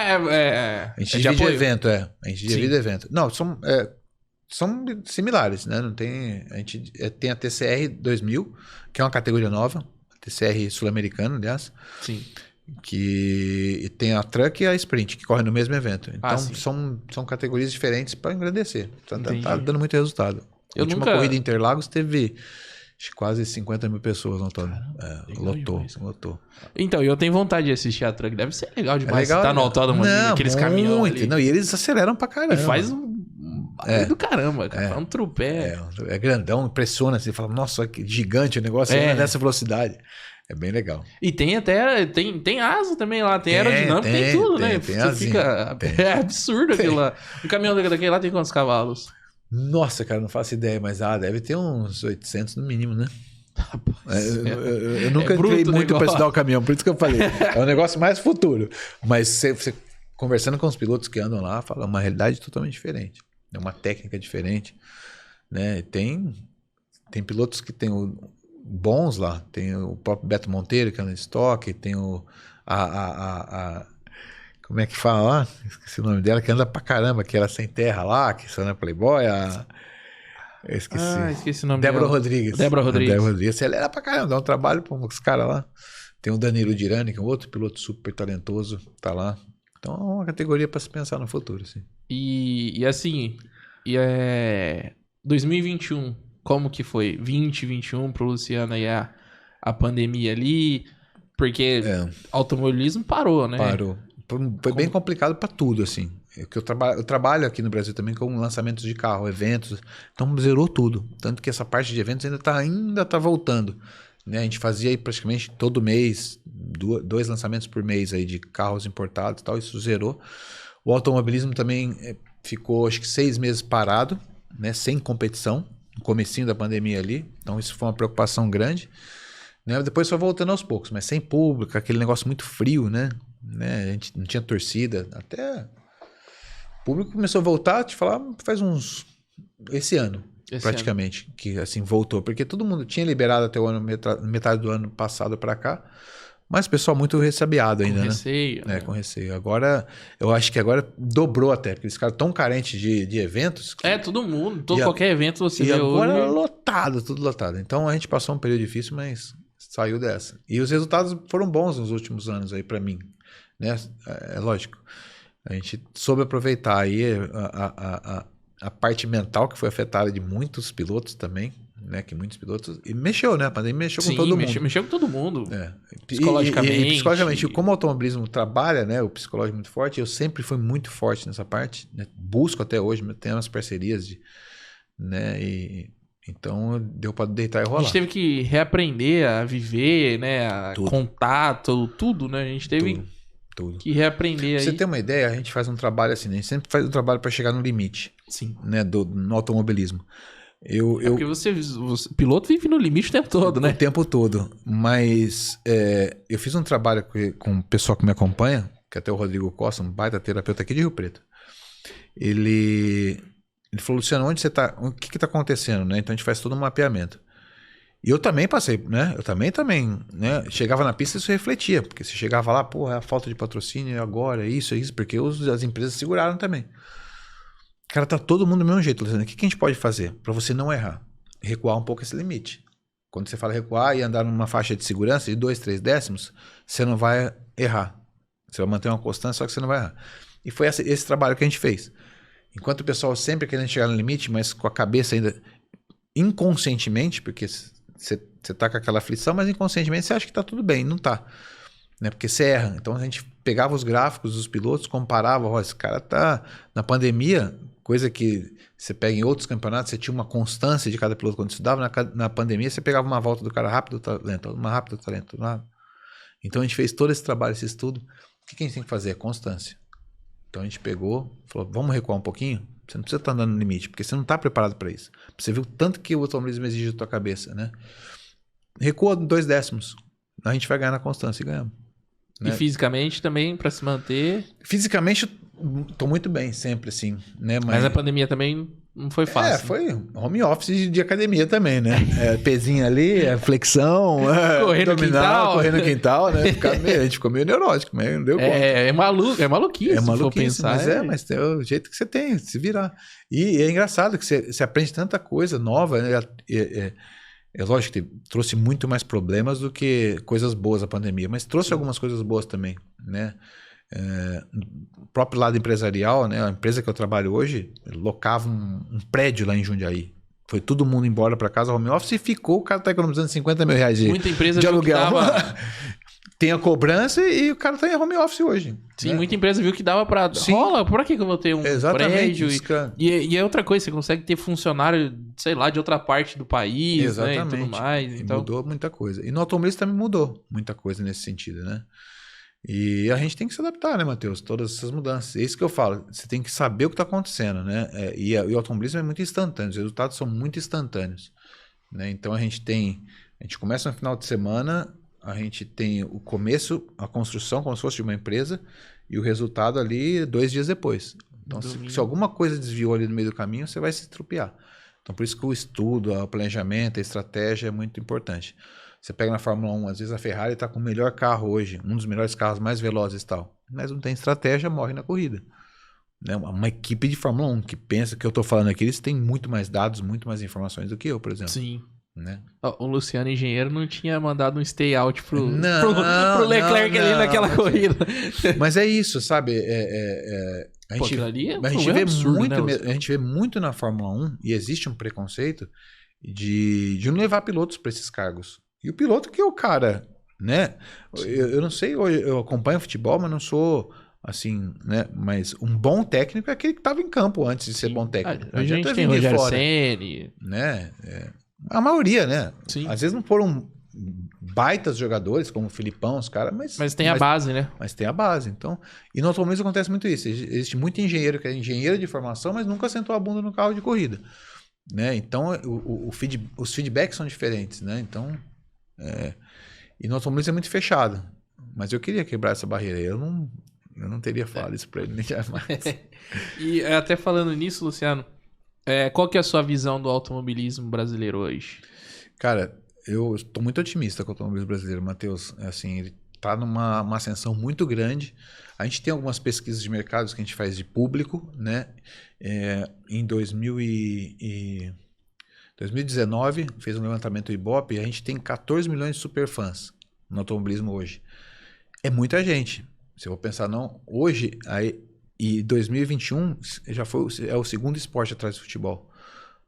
S2: A gente divide evento, A gente divide evento. Não, são similares, né? Não tem, a gente tem a TCR 2000, que é uma categoria nova, a TCR sul-americana, aliás.
S1: Sim.
S2: Que tem a Truck e a Sprint, que correm no mesmo evento. Então, são categorias diferentes para engrandecer. Tá dando muito resultado. A última corrida em Interlagos teve quase 50 mil pessoas no autódromo. Lotou.
S1: Então, eu tenho vontade de assistir a Truck. Deve ser legal demais. Você tá no autódromo, aqueles caminhões ali.
S2: Não, e eles aceleram pra caramba.
S1: E faz do caramba, cara. É um tropé.
S2: É grandão, impressiona. Você fala, nossa, que gigante o negócio nessa velocidade. É bem legal.
S1: E tem até... Tem asa também lá. Tem aerodinâmica, tem tudo, né? Você fica... É absurdo aquilo lá. O caminhão daquele lá tem quantos cavalos?
S2: Nossa, cara, não faço ideia, mas deve ter uns 800 no mínimo, né? Eu nunca entrei muito para estudar o caminhão, por isso que eu falei. É um negócio mais futuro. Mas você conversando com os pilotos que andam lá, fala uma realidade totalmente diferente. É uma técnica diferente, né? Tem pilotos que tem bons lá. Tem o próprio Beto Monteiro, que anda em estoque. Tem como é que fala lá? Esqueci o nome dela, que anda pra caramba, que era sem terra lá, que só na Playboy. Eu esqueci.
S1: Esqueci o nome
S2: Débora
S1: dela.
S2: Rodrigues.
S1: Débora Rodrigues.
S2: Ela era pra caramba, dá um trabalho pra os caras lá. Tem o Danilo Dirani, que é um outro piloto super talentoso, tá lá. Então é uma categoria para se pensar no futuro, assim.
S1: E assim, 2021, como que foi? 2021 pro Luciano aí a pandemia ali, porque automobilismo parou, né?
S2: Parou. Foi bem complicado para tudo, assim. Eu trabalho aqui no Brasil também com lançamentos de carro, eventos, então zerou tudo. Tanto que essa parte de eventos ainda tá voltando. Né? A gente fazia aí praticamente todo mês, 2 lançamentos por mês aí de carros importados e tal, isso zerou. O automobilismo também ficou, acho que 6 meses parado, né? Sem competição, no comecinho da pandemia ali, então isso foi uma preocupação grande. Né? Depois foi voltando aos poucos, mas sem público, aquele negócio muito frio, né? A gente não tinha torcida, até o público começou a voltar, te falar, faz esse ano. Praticamente, que assim voltou, porque todo mundo tinha liberado até o ano, metade do ano passado para cá, mas o pessoal muito ressabiado ainda,
S1: com receio,
S2: né? Com receio. Agora, eu acho que agora dobrou até, porque eles ficaram tão carentes de eventos.
S1: Todo mundo, qualquer evento você
S2: vê hoje. E agora
S1: lotado.
S2: tudo lotado. Então a gente passou um período difícil, mas saiu dessa. E os resultados foram bons nos últimos anos aí para mim, né? É lógico. A gente soube aproveitar aí a parte mental que foi afetada de muitos pilotos também, né? Que muitos pilotos... E mexeu, né? A pandemia mexeu com todo mundo.
S1: Mexeu com todo mundo.
S2: Psicologicamente. E psicologicamente, como o automobilismo trabalha, né? O psicológico muito forte, eu sempre fui muito forte nessa parte, né? Busco até hoje, tenho umas parcerias né? Então, deu para deitar e rolar.
S1: A gente teve que reaprender a viver, né? Contato, tudo, né? A gente teve...
S2: Tudo.
S1: Que reaprender aí.
S2: Pra você ter uma ideia, a gente faz um trabalho assim, né? A gente sempre faz um trabalho para chegar no limite.
S1: Sim.
S2: Né? No automobilismo.
S1: Porque você, piloto vive no limite o tempo todo, né?
S2: O tempo todo. Mas eu fiz um trabalho com o pessoal que me acompanha, que até o Rodrigo Costa, um baita terapeuta aqui de Rio Preto. Ele falou, Luciano, onde você tá? O que tá acontecendo? Né? Então a gente faz todo um mapeamento. E eu também passei, né? Eu também, né? Chegava na pista e isso refletia, porque você chegava lá, porra, a falta de patrocínio agora, isso, porque as empresas seguraram também. Cara, tá todo mundo do mesmo jeito, Luciano. O que a gente pode fazer para você não errar? Recuar um pouco esse limite. Quando você fala recuar e andar numa faixa de segurança de 2, 3 décimos, você não vai errar. Você vai manter uma constância, só que você não vai errar. E foi esse trabalho que a gente fez. Enquanto o pessoal sempre querendo chegar no limite, mas com a cabeça ainda inconscientemente, porque você tá com aquela aflição, mas inconscientemente você acha que tá tudo bem, não tá. Né? Porque você erra. Então a gente pegava os gráficos dos pilotos, comparava, ó, esse cara tá na pandemia, coisa que você pega em outros campeonatos, você tinha uma constância de cada piloto quando estudava, na pandemia você pegava uma volta do cara rápido, talento, uma rápido, talento. Então a gente fez todo esse trabalho, esse estudo. O que a gente tem que fazer? É constância. Então a gente pegou, falou, vamos recuar um pouquinho? Você não precisa estar andando no limite, porque você não está preparado para isso. Você viu tanto que o automobilismo exige da tua cabeça, né? Recua 2 décimos. A gente vai ganhar na constância e ganhamos.
S1: Né? E fisicamente também, para se manter?
S2: Fisicamente, estou muito bem, sempre assim. Né?
S1: Mas a pandemia também não foi fácil.
S2: Foi home office de academia também, né? Pezinho ali, flexão,
S1: correr no quintal.
S2: Correr no quintal, né? A gente ficou meio neurótico, mas não deu conta.
S1: É maluquice, se for pensar.
S2: Mas é o jeito que você tem, se virar. E é engraçado que você aprende tanta coisa nova, né? É lógico que trouxe muito mais problemas do que coisas boas a pandemia, mas trouxe algumas coisas boas também, né? O próprio lado empresarial, né? A empresa que eu trabalho hoje locava um prédio lá em Jundiaí. Foi todo mundo embora para casa, home office, e ficou, o cara tá economizando 50 mil reais
S1: muita empresa
S2: de aluguel.
S1: Tem
S2: a cobrança e o cara tá em home office hoje.
S1: Sim,
S2: né?
S1: Muita empresa viu que dava para rola, por que eu vou ter um prédio? E é outra coisa, você consegue ter funcionário, sei lá, de outra parte do país, né, e tudo mais. Então...
S2: Mudou muita coisa. E no automobilismo também mudou muita coisa nesse sentido, né? E a gente tem que se adaptar, né, Matheus? Todas essas mudanças. É isso que eu falo. Você tem que saber o que está acontecendo, né? E o automobilismo é muito instantâneo. Os resultados são muito instantâneos. Né? Então a gente começa no final de semana, a gente tem o começo, a construção, como se fosse de uma empresa, e o resultado ali 2 dias depois. Então, se alguma coisa desviou ali no meio do caminho, você vai se estrupiar. Então, por isso que o estudo, o planejamento, a estratégia é muito importante. Você pega na Fórmula 1, às vezes a Ferrari está com o melhor carro hoje, um dos melhores carros mais velozes e tal. Mas não tem estratégia, morre na corrida. Né? Uma equipe de Fórmula 1 que pensa que eu estou falando aqui, eles têm muito mais dados, muito mais informações do que eu, por exemplo.
S1: Sim.
S2: né?
S1: O Luciano Engenheiro não tinha mandado um stay out pro Leclerc
S2: não,
S1: ali naquela corrida.
S2: Mas é isso, sabe? A gente vê
S1: absurdo,
S2: muito,
S1: né,
S2: a gente vê muito na Fórmula 1 e existe um preconceito de não levar pilotos para esses cargos. E o piloto que é o cara, né? Eu não sei, eu acompanho futebol, mas não sou assim, né? Mas um bom técnico é aquele que estava em campo antes de ser bom técnico.
S1: A gente tem Rogério Ceni,
S2: né? A maioria, né?
S1: Sim.
S2: Às vezes não foram baitas jogadores, como o Filipão, os caras,
S1: mas tem a base, né?
S2: Mas tem a base. Então, e no automobilismo acontece muito isso. Existe muito engenheiro que é engenheiro de formação, mas nunca sentou a bunda no carro de corrida. Né? Então, os feedbacks são diferentes, né? Então, e no automobilismo é muito fechado. Mas eu queria quebrar essa barreira. Eu não teria falado isso para ele nem jamais.
S1: E até falando nisso, Luciano, qual que é a sua visão do automobilismo brasileiro hoje?
S2: Cara, eu estou muito otimista com o automobilismo brasileiro, Matheus. Assim, ele está numa ascensão muito grande. A gente tem algumas pesquisas de mercados que a gente faz de público, né? Em 2019, fez um levantamento do Ibope, e a gente tem 14 milhões de superfãs no automobilismo hoje. É muita gente. Se eu vou pensar, não, hoje, e 2021 é o segundo esporte atrás do futebol,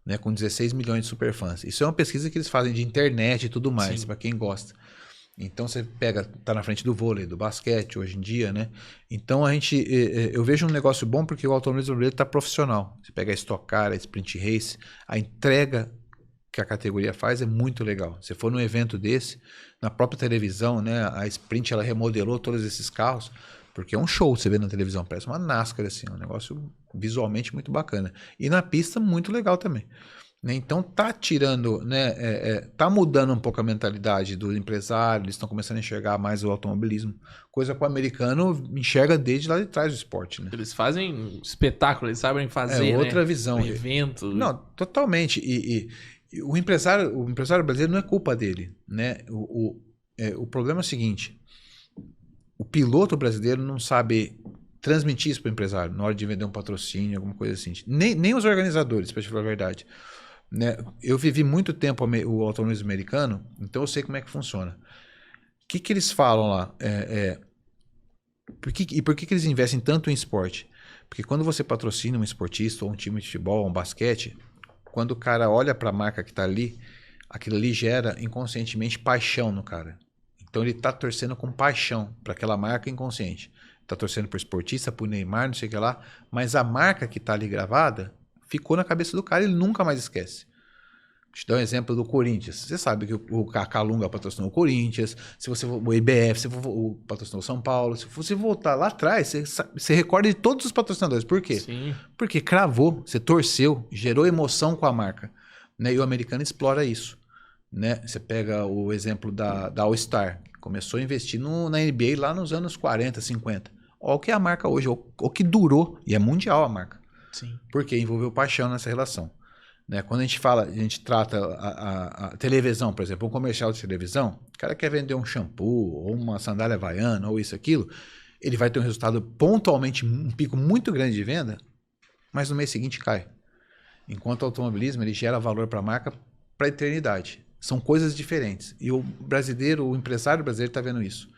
S2: né, com 16 milhões de superfãs. Isso é uma pesquisa que eles fazem de internet e tudo mais, para quem gosta. Então você tá na frente do vôlei, do basquete hoje em dia, né? Então eu vejo um negócio bom porque o automobilismo brasileiro está profissional. Você pega a Stock Car, a Sprint Race, a entrega que a categoria faz é muito legal. Se for num evento desse, na própria televisão, né? A Sprint ela remodelou todos esses carros, porque é um show você vê na televisão, parece uma NASCAR, assim, um negócio visualmente muito bacana. E na pista, muito legal também. Então tá tirando, né? Tá mudando um pouco a mentalidade do empresário, eles estão começando a enxergar mais o automobilismo, coisa que o americano enxerga desde lá de trás do esporte, né?
S1: Eles fazem espetáculo, eles sabem fazer,
S2: outra visão.
S1: Um evento.
S2: Não, totalmente. E o empresário brasileiro não é culpa dele, né? O problema é o seguinte: o piloto brasileiro não sabe transmitir isso para o empresário na hora de vender um patrocínio, alguma coisa assim. Nem os organizadores, para te falar a verdade. Né? Eu vivi muito tempo o automobilismo americano, então eu sei como é que funciona. O que eles falam lá? Por que eles investem tanto em esporte? Porque quando você patrocina um esportista, ou um time de futebol, ou um basquete, quando o cara olha para a marca que está ali, aquilo ali gera inconscientemente paixão no cara. Então ele está torcendo com paixão para aquela marca inconsciente. Está torcendo por esportista, por Neymar, não sei o que lá, mas a marca que está ali gravada ficou na cabeça do cara e ele nunca mais esquece. Deixa eu dar um exemplo do Corinthians. Você sabe que o Calunga patrocinou o Corinthians, o IBF, patrocinou o São Paulo. Se você voltar lá atrás, você recorda de todos os patrocinadores. Por quê?
S1: Sim.
S2: Porque cravou, você torceu, gerou emoção com a marca. Né? E o americano explora isso. Né? Você pega o exemplo da All-Star, que começou a investir na NBA lá nos anos 40, 50. Olha o que é a marca hoje, o que durou, e é mundial a marca.
S1: Sim.
S2: Porque envolveu paixão nessa relação. Né? Quando a gente trata a televisão, por exemplo, um comercial de televisão, o cara quer vender um shampoo, ou uma sandália havaiana, ou isso, aquilo, ele vai ter um resultado pontualmente, um pico muito grande de venda, mas no mês seguinte cai. Enquanto o automobilismo, ele gera valor para a marca para a eternidade. São coisas diferentes. E o empresário brasileiro está vendo isso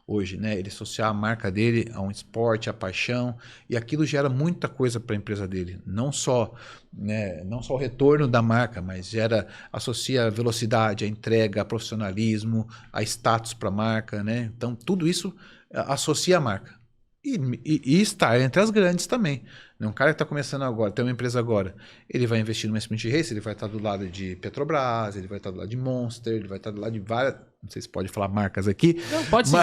S2: hoje, né? Ele associar a marca dele a um esporte, a paixão, e aquilo gera muita coisa para a empresa dele. Não só o retorno da marca, mas associa a velocidade, a entrega, a profissionalismo, a status para a marca, né? Então, tudo isso associa a marca. E estar entre as grandes também. Um cara que está começando agora, tem uma empresa agora, ele vai investir numa Sprint Race, ele vai estar do lado de Petrobras, ele vai estar do lado de Monster, ele vai estar do lado de várias... Não sei se pode falar marcas aqui.
S1: Não, pode sim.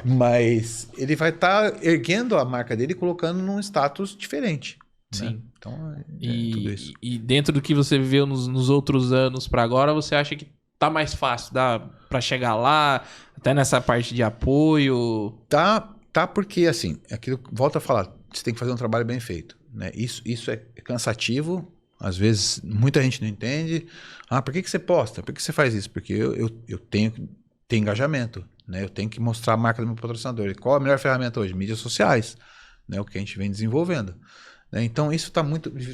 S2: Mas ele vai estar erguendo a marca dele e colocando num status diferente.
S1: Sim.
S2: Né? Então, tudo isso.
S1: E dentro do que você viveu nos outros anos para agora, você acha que tá mais fácil, dá para chegar lá, até nessa parte de apoio?
S2: Tá, porque assim, aquilo, volta a falar, você tem que fazer um trabalho bem feito. Né? Isso é cansativo, às vezes muita gente não entende. Por que você posta? Por que você faz isso? Porque eu tenho que ter engajamento, né? Eu tenho que mostrar a marca do meu patrocinador. E qual a melhor ferramenta hoje? Mídias sociais, né? O que a gente vem desenvolvendo. né? Então isso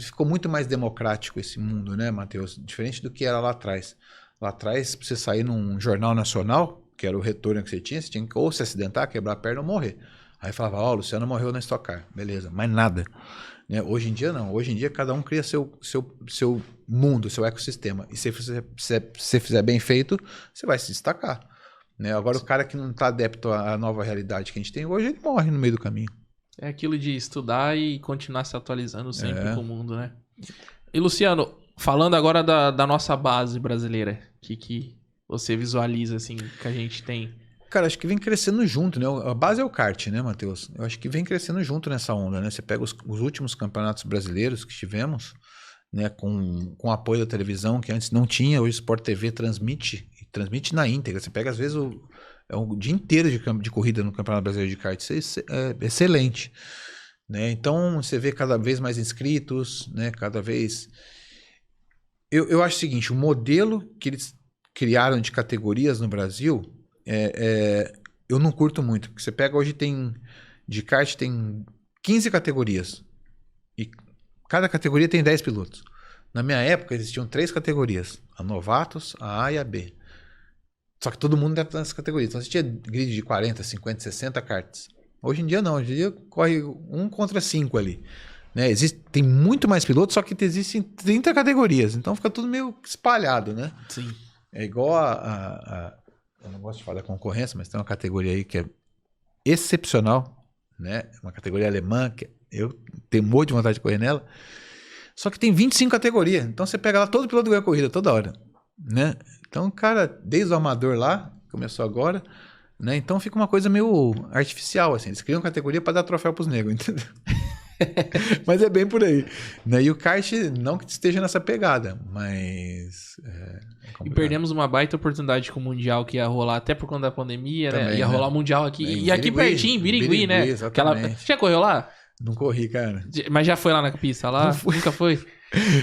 S2: ficou muito mais democrático esse mundo, né, Matheus? Diferente do que era lá atrás. Lá atrás, pra você sair num jornal nacional, que era o retorno que você tinha que ou se acidentar, quebrar a perna ou morrer. Aí falava, ó, o Luciano morreu na Stock Car. Beleza, mas nada. Né? Hoje em dia não. Hoje em dia cada um cria seu mundo, seu ecossistema. E se você fizer bem feito, você vai se destacar. Né? Agora o cara que não está adepto à nova realidade que a gente tem hoje, ele morre no meio do caminho.
S1: É aquilo de estudar e continuar se atualizando sempre com o mundo, né? E Luciano, falando agora da nossa base brasileira, que você visualiza assim que a gente tem?
S2: Cara, acho que vem crescendo junto, né? A base é o kart, né, Matheus? Eu acho que vem crescendo junto nessa onda, né? Você pega os últimos campeonatos brasileiros que tivemos, né, com apoio da televisão, que antes não tinha, hoje o Sport TV transmite na íntegra. Você pega, às vezes, o dia inteiro de corrida no Campeonato Brasileiro de Kart. Isso é excelente. Né? Então, você vê cada vez mais inscritos, né? Cada vez... Eu acho o seguinte, o modelo que eles criaram de categorias no Brasil... eu não curto muito, porque você pega hoje de kart tem 15 categorias e cada categoria tem 10 pilotos. Na minha época existiam 3 categorias, a novatos, a A e a B. Só que todo mundo deve estar nessa categoria. Então existia grid de 40, 50, 60 karts. Hoje em dia não, hoje em dia corre 1 contra 5 ali. Né? Tem muito mais pilotos, só que existem 30 categorias, então fica tudo meio espalhado, né?
S1: Sim.
S2: É igual eu não gosto de falar da concorrência, mas tem uma categoria aí que é excepcional, né? Uma categoria alemã, que eu tenho muito de vontade de correr nela. Só que tem 25 categorias. Então você pega lá, todo piloto ganha corrida toda hora, né? Então, cara, desde o amador lá, começou agora, né? Então fica uma coisa meio artificial, assim. Eles criam categoria para dar troféu pros negros, entendeu? Mas é bem por aí. Né? E o kart, não que esteja nessa pegada, mas...
S1: E perdemos uma baita oportunidade com o Mundial que ia rolar até por conta da pandemia,
S2: também,
S1: né? Ia rolar o Mundial aqui. E aqui pertinho, em Birigui, né?
S2: Exatamente.
S1: Já correu lá?
S2: Não corri, cara.
S1: Mas já foi lá na pista lá? Nunca foi?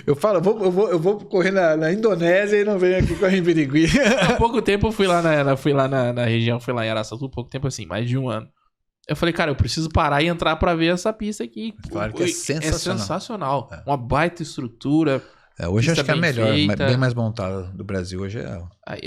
S2: Eu falo, eu vou correr na Indonésia e não venho aqui correr em Birigui.
S1: Há pouco tempo eu fui lá na região, fui lá em Araçatuba, pouco tempo assim, mais de um ano. Eu falei, cara, eu preciso parar e entrar pra ver essa pista aqui.
S2: Claro que é sensacional.
S1: É sensacional. Uma baita estrutura.
S2: Hoje acho que é a melhor, bem mais montada do Brasil. Hoje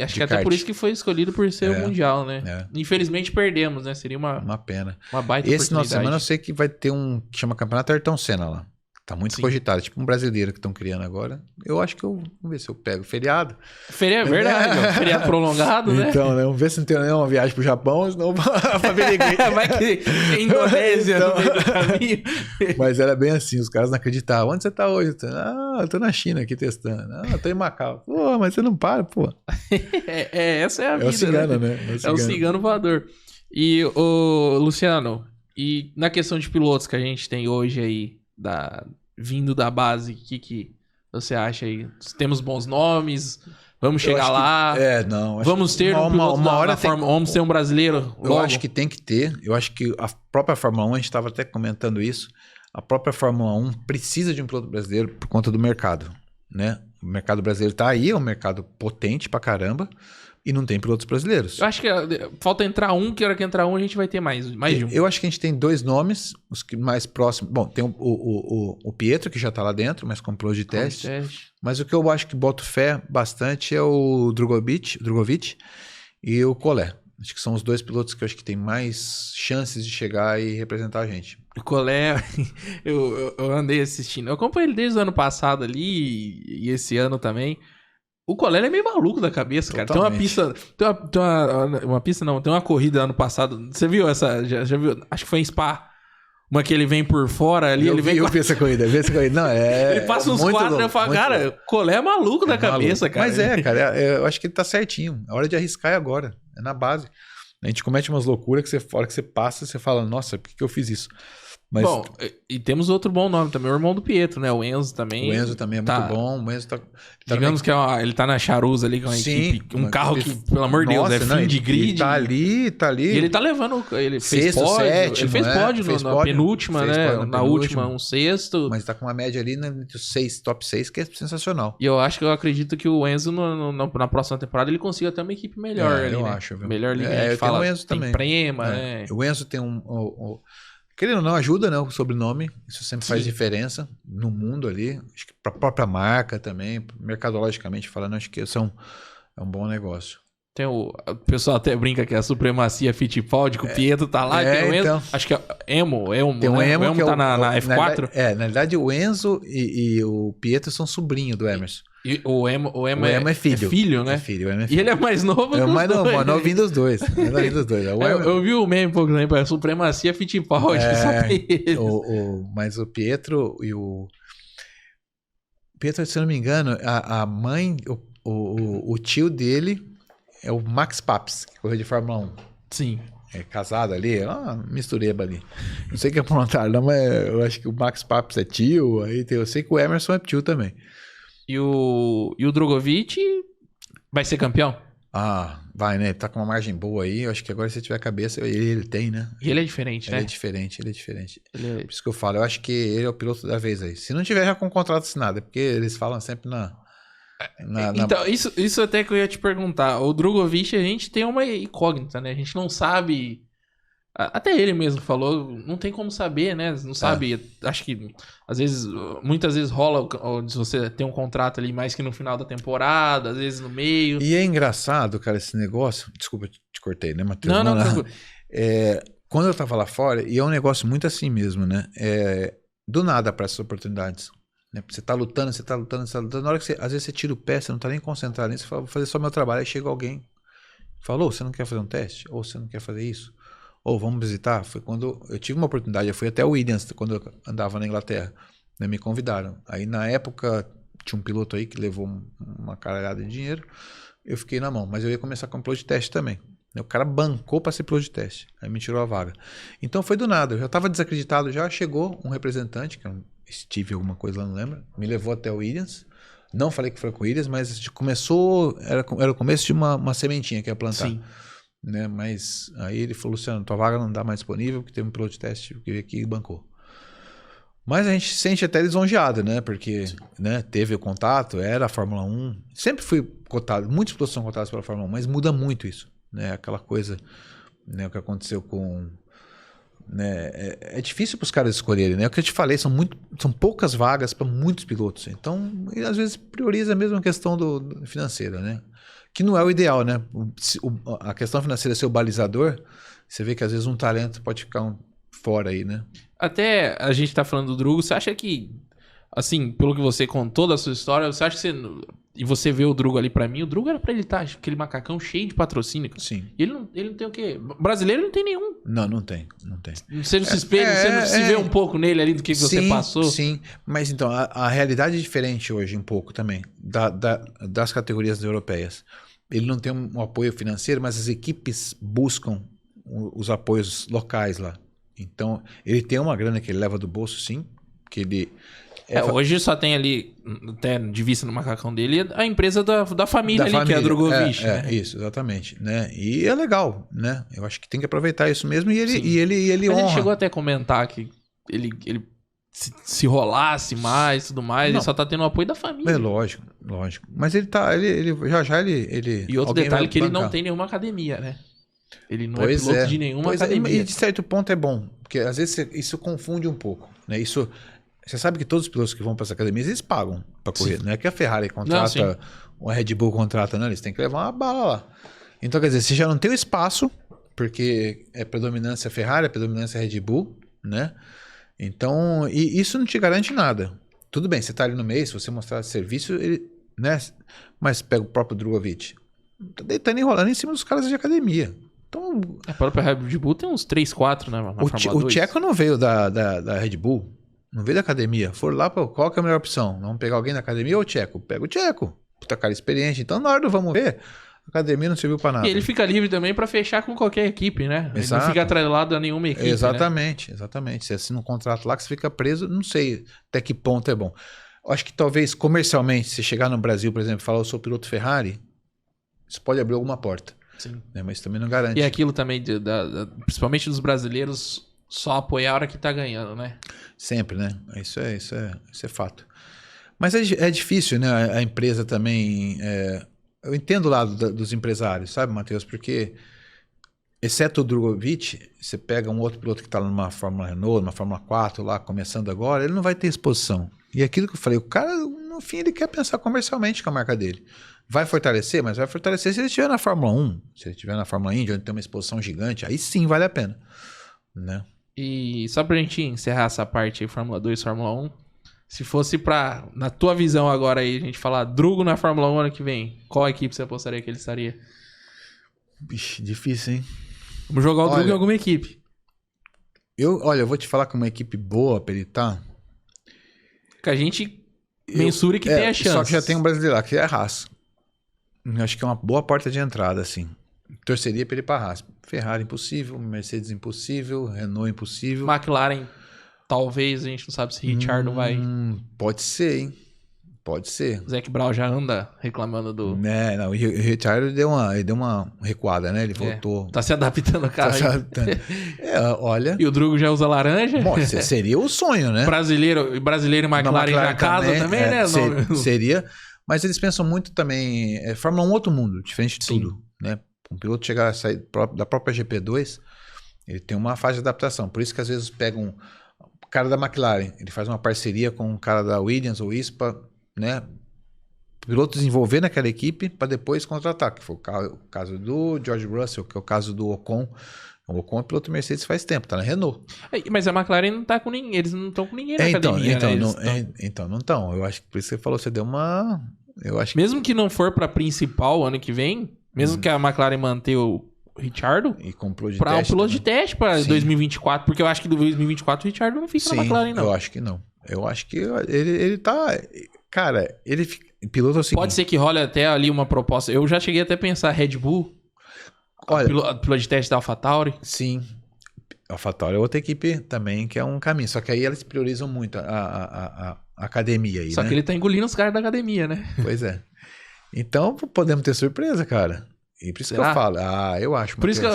S1: acho que até por isso que foi escolhido por ser o Mundial, né? Infelizmente perdemos, né? Seria uma
S2: pena.
S1: Uma baita
S2: Esse final de semana eu sei que vai ter que chama Campeonato Ayrton Senna lá. Tá muito cogitado, tipo um brasileiro que estão criando agora. Eu acho que vamos ver se eu pego feriado.
S1: Feriado, verdade, feriado prolongado, né?
S2: Então, né? Vamos ver se não tem nenhuma viagem pro Japão, senão pra Birigui.
S1: Vai que Indonésia
S2: então...
S1: no meio do caminho.
S2: Mas era bem assim, os caras não acreditavam. Onde você tá hoje? Eu tô na China aqui testando. Eu tô em Macau. Pô, mas você não para, pô.
S1: Essa é a vida,
S2: É o cigano, né?
S1: É o cigano voador. E, Luciano, e na questão de pilotos que a gente tem hoje aí, vindo da base, o que você acha aí? Temos bons nomes, vamos chegar lá, vamos ter uma hora vamos ter um brasileiro logo.
S2: Eu acho que tem que ter, eu acho que a própria Fórmula 1, a gente estava até comentando isso, a própria Fórmula 1 precisa de um piloto brasileiro por conta do mercado, né? O mercado brasileiro tá aí, é um mercado potente pra caramba, e não tem pilotos brasileiros.
S1: Eu acho que falta entrar que hora que entrar a gente vai ter mais de um.
S2: Eu acho que a gente tem 2 nomes, os que mais próximos... Bom, tem o Pietro, que já tá lá dentro, mas com piloto de teste. Mas o que eu acho que boto fé bastante é o Drogovic e o Collet. Acho que são os 2 pilotos que eu acho que tem mais chances de chegar e representar a gente.
S1: O Collet, eu andei assistindo. Eu acompanhei ele desde o ano passado ali e esse ano também. O Collet é meio maluco da cabeça, cara.
S2: Totalmente.
S1: Tem uma corrida ano passado. Você viu essa? Já viu? Acho que foi em Spa. Uma que ele vem por fora ali. Eu vi
S2: essa corrida. Não,
S1: ele passa uns 4 e eu falo, cara, o Collet é maluco da cabeça, cara.
S2: Mas cara, eu acho que ele tá certinho. A hora de arriscar é agora. É na base. A gente comete umas loucuras que a hora que você passa, você fala, nossa, por que eu fiz isso? Mas...
S1: Bom, e temos outro bom nome também, o irmão do Pietro, né? O Enzo também.
S2: O Enzo também é muito bom. O Enzo
S1: digamos que ele tá na Charuza ali com a equipe. Um carro que, pelo amor de Deus, é fim de grid.
S2: Tá ali.
S1: E ele tá levando. Ele fez
S2: sexto,
S1: pódio.
S2: Sétimo,
S1: ele fez pódio na penúltima, né? Na última, um sexto.
S2: Mas tá com uma média ali entre os top 6, que é sensacional.
S1: E eu acredito que o Enzo, na próxima temporada, ele consiga ter uma equipe melhor ali.
S2: Eu
S1: né?
S2: acho, viu?
S1: Melhor linha. A gente fala,
S2: tem o Enzo também.
S1: Prema, né?
S2: O Enzo tem Querendo ou não, ajuda, né? O sobrenome. Isso sempre faz diferença no mundo ali. Acho que para a própria marca também, mercadologicamente falando, acho que isso é um bom negócio.
S1: Tem o pessoal até brinca que é a supremacia Fittipaldi, que o Pietro tá lá, e tem o Enzo.
S2: Então,
S1: Acho que é Emo,
S2: tem o Emo que
S1: tá na F4.
S2: Na verdade, o Enzo e o Pietro são sobrinhos do Emerson.
S1: E o Emo
S2: é filho.
S1: É filho, né?
S2: É filho, o Emo é filho.
S1: E ele é mais novo que
S2: É
S1: os
S2: mais
S1: dois.
S2: novo, novinho dos dois.
S1: Eu vi o meme, por exemplo, a supremacia Fittipaldi, só tem eles.
S2: Mas o Pietro e o... Pietro, se eu não me engano, a mãe, o tio dele é o Max Papes, que correu de Fórmula 1.
S1: Sim.
S2: É casado ali, é uma mistureba ali. Não sei o que é aprontar, não, mas eu acho que o Max Papes é tio, eu sei que o Emerson é tio também.
S1: E o Drogovic vai ser campeão?
S2: Ah, vai, né? Tá com uma margem boa aí. Eu acho que agora, se tiver cabeça, ele tem, né?
S1: E ele é diferente, né?
S2: Ele é diferente. Por isso que eu falo, eu acho que ele é o piloto da vez aí. Se não tiver já com contrato assinado, é porque eles falam sempre
S1: Então, isso até que eu ia te perguntar. O Drogovic, a gente tem uma incógnita, né? A gente não sabe... Até ele mesmo falou, não tem como saber, né? Não sabe, acho que muitas vezes rola se você tem um contrato ali mais que no final da temporada, às vezes no meio.
S2: E é engraçado, cara, esse negócio. Desculpa, te cortei, né, Matheus?
S1: Não.
S2: Quando eu tava lá fora, e é um negócio muito assim mesmo, né? Do nada para essas oportunidades. Né? Você tá lutando. Na hora que às vezes você tira o pé, você não tá nem concentrado nisso, você fala, vou fazer só meu trabalho. Aí chega alguém, falou, você não quer fazer um teste? Ou você não quer fazer isso? Ou vamos visitar? Foi quando eu tive uma oportunidade, eu fui até o Williams, quando eu andava na Inglaterra, né, me convidaram. Aí na época tinha um piloto aí que levou uma caralhada de dinheiro, eu fiquei na mão, mas eu ia começar com piloto de teste também. O cara bancou para ser piloto de teste, aí me tirou a vaga. Então foi do nada, eu já estava desacreditado, já chegou um representante, que é um Steve alguma coisa lá, não lembro, me levou até o Williams, não falei que foi com o Williams, mas começou, era o começo de uma sementinha que ia plantar.
S1: Sim.
S2: Né? Mas aí ele falou, Luciano, tua vaga não dá mais disponível, porque tem um piloto de teste que veio aqui e bancou. Mas a gente se sente até lisonjeado, né? Porque né, teve o contato, era a Fórmula 1. Sempre fui cotado, muitos pilotos são cotados pela Fórmula 1, mas muda muito isso. Né? Aquela coisa, né, o que aconteceu com... Né, é difícil para os caras escolherem, né? O que eu te falei, são poucas vagas para muitos pilotos. Então, ele, às vezes prioriza mesmo a questão do financeira, né? Que não é o ideal, né? A questão financeira ser o balizador, você vê que às vezes um talento pode ficar fora aí, né?
S1: Até a gente tá falando do Drugo, você acha que, assim, pelo que você contou da sua história, você acha que e você vê o Drugo ali pra mim, o Drugo era pra ele estar aquele macacão cheio de patrocínio.
S2: Sim.
S1: E ele não tem o quê? Brasileiro não tem nenhum.
S2: Não tem.
S1: Você não se espelha, você não se vê um pouco nele ali do que você passou?
S2: Sim, mas então, a realidade é diferente hoje um pouco também, das categorias europeias. Ele não tem um apoio financeiro, mas as equipes buscam os apoios locais lá. Então, ele tem uma grana que ele leva do bolso, sim, que ele...
S1: Hoje só tem ali, até de vista no macacão dele, a empresa da família ali, que é a Drogovic. Né?
S2: Isso, exatamente. Né? E é legal, né? Eu acho que tem que aproveitar isso mesmo e ele
S1: Mas
S2: honra.
S1: ele chegou até a comentar que ele se rolasse mais e tudo mais, ele só tá tendo o apoio da família.
S2: É lógico. Mas ele tá, ele já.
S1: E outro detalhe que ele não tem nenhuma academia, né? Ele não é piloto de nenhuma academia.
S2: E de certo ponto é bom, porque às vezes isso confunde um pouco, né? Você sabe que todos os pilotos que vão para essa academia, eles pagam para correr. Sim. Não é que a Ferrari contrata, ou a Red Bull contrata, não. Eles têm que levar uma bala lá. Então, quer dizer, você já não tem o espaço, porque é predominância Ferrari, é predominância Red Bull, né? Então, e isso não te garante nada. Tudo bem, você tá ali no meio, se você mostrar serviço, né? Mas pega o próprio Drogovic. Tá deitando e enrolando em cima dos caras de academia. Então,
S1: a própria Red Bull tem uns 3, 4, né?
S2: O Tcheco não veio da Red Bull. Não veio da academia. For lá, qual que é a melhor opção? Vamos pegar alguém da academia ou o Tcheco? Pega o Tcheco. Puta cara experiente. Então, na hora do vamos ver, a academia não serviu pra nada.
S1: E ele fica livre também pra fechar com qualquer equipe, né? Exato. Ele não fica atrelado a nenhuma equipe.
S2: Exatamente. Você assina um contrato lá que você fica preso, não sei até que ponto é bom. Eu acho que talvez comercialmente, se chegar no Brasil, por exemplo, falar eu sou piloto Ferrari, isso pode abrir alguma porta. Sim. Né? Mas também não garante.
S1: E aquilo também, principalmente dos brasileiros, só apoiar a hora que tá ganhando, né?
S2: Sempre, né? Isso é fato. Mas é difícil, né? A empresa também... eu entendo o lado dos empresários, sabe, Matheus? Porque exceto o Drogovic, você pega um outro piloto que está numa Fórmula Renault, numa Fórmula 4 lá, começando agora, ele não vai ter exposição. E aquilo que eu falei, o cara, no fim, ele quer pensar comercialmente com a marca dele. Vai fortalecer, mas vai fortalecer se ele estiver na Fórmula 1, se ele estiver na Fórmula Indy, onde tem uma exposição gigante, aí sim vale a pena, né?
S1: E só pra gente encerrar essa parte aí, Fórmula 2, Fórmula 1, se fosse pra, na tua visão agora aí, a gente falar Drugo na Fórmula 1 ano que vem, qual equipe você apostaria que ele estaria?
S2: Bicho, difícil, hein?
S1: Vamos jogar o Drugo em alguma equipe.
S2: Olha, eu vou te falar que uma equipe boa pra ele estar...
S1: Que a gente mensure que tem a chance.
S2: Só que já tem um brasileiro lá, que é a Haas. Eu acho que é uma boa porta de entrada, assim. Torceria pra ele ir pra Haas. Ferrari impossível, Mercedes impossível, Renault impossível.
S1: McLaren, talvez, a gente não sabe se Ricciardo vai...
S2: Pode ser, hein? Pode ser.
S1: Zac Brown já anda reclamando do...
S2: Não, o Ricciardo ele deu uma recuada, né? Ele voltou.
S1: Tá se adaptando ao carro.
S2: Tá se adaptando. Olha...
S1: E o Drugo já usa laranja?
S2: Bom, seria o sonho, né?
S1: Brasileiro e McLaren já casa também, né?
S2: Seria... Mas eles pensam muito também... Fórmula 1 é outro mundo, diferente de tudo, né? Um piloto chegar a sair da própria GP2, ele tem uma fase de adaptação. Por isso que às vezes pegam o cara da McLaren, ele faz uma parceria com o cara da Williams ou ISPA, né? O piloto desenvolver naquela equipe para depois contratar, que foi o caso do George Russell, que é o caso do Ocon. O Ocon é piloto Mercedes faz tempo, tá na Renault.
S1: Mas a McLaren não tá com ninguém, eles não estão com ninguém na academia,
S2: Então não estão. Eu acho que por isso que você falou, você deu uma... Eu acho
S1: mesmo que não for para principal ano que vem, mesmo que a McLaren manter o Ricciardo,
S2: e comprou de
S1: para
S2: teste,
S1: um piloto
S2: né?
S1: de teste para 2024, porque eu acho que do 2024 o Ricciardo não fica na McLaren, não.
S2: Eu acho que não. Eu acho que ele tá... Cara, ele piloto é o seguinte...
S1: Pode ser que role até ali uma proposta. Eu já cheguei até a pensar Red Bull,
S2: olha,
S1: piloto de teste da AlphaTauri.
S2: Sim. A AlphaTauri é outra equipe também que é um caminho. Só que aí eles priorizam muito a academia aí,
S1: Só que ele tá engolindo os caras da academia, né?
S2: Pois é. Então podemos ter surpresa, cara. E por isso que eu falo. Eu acho.
S1: Por isso que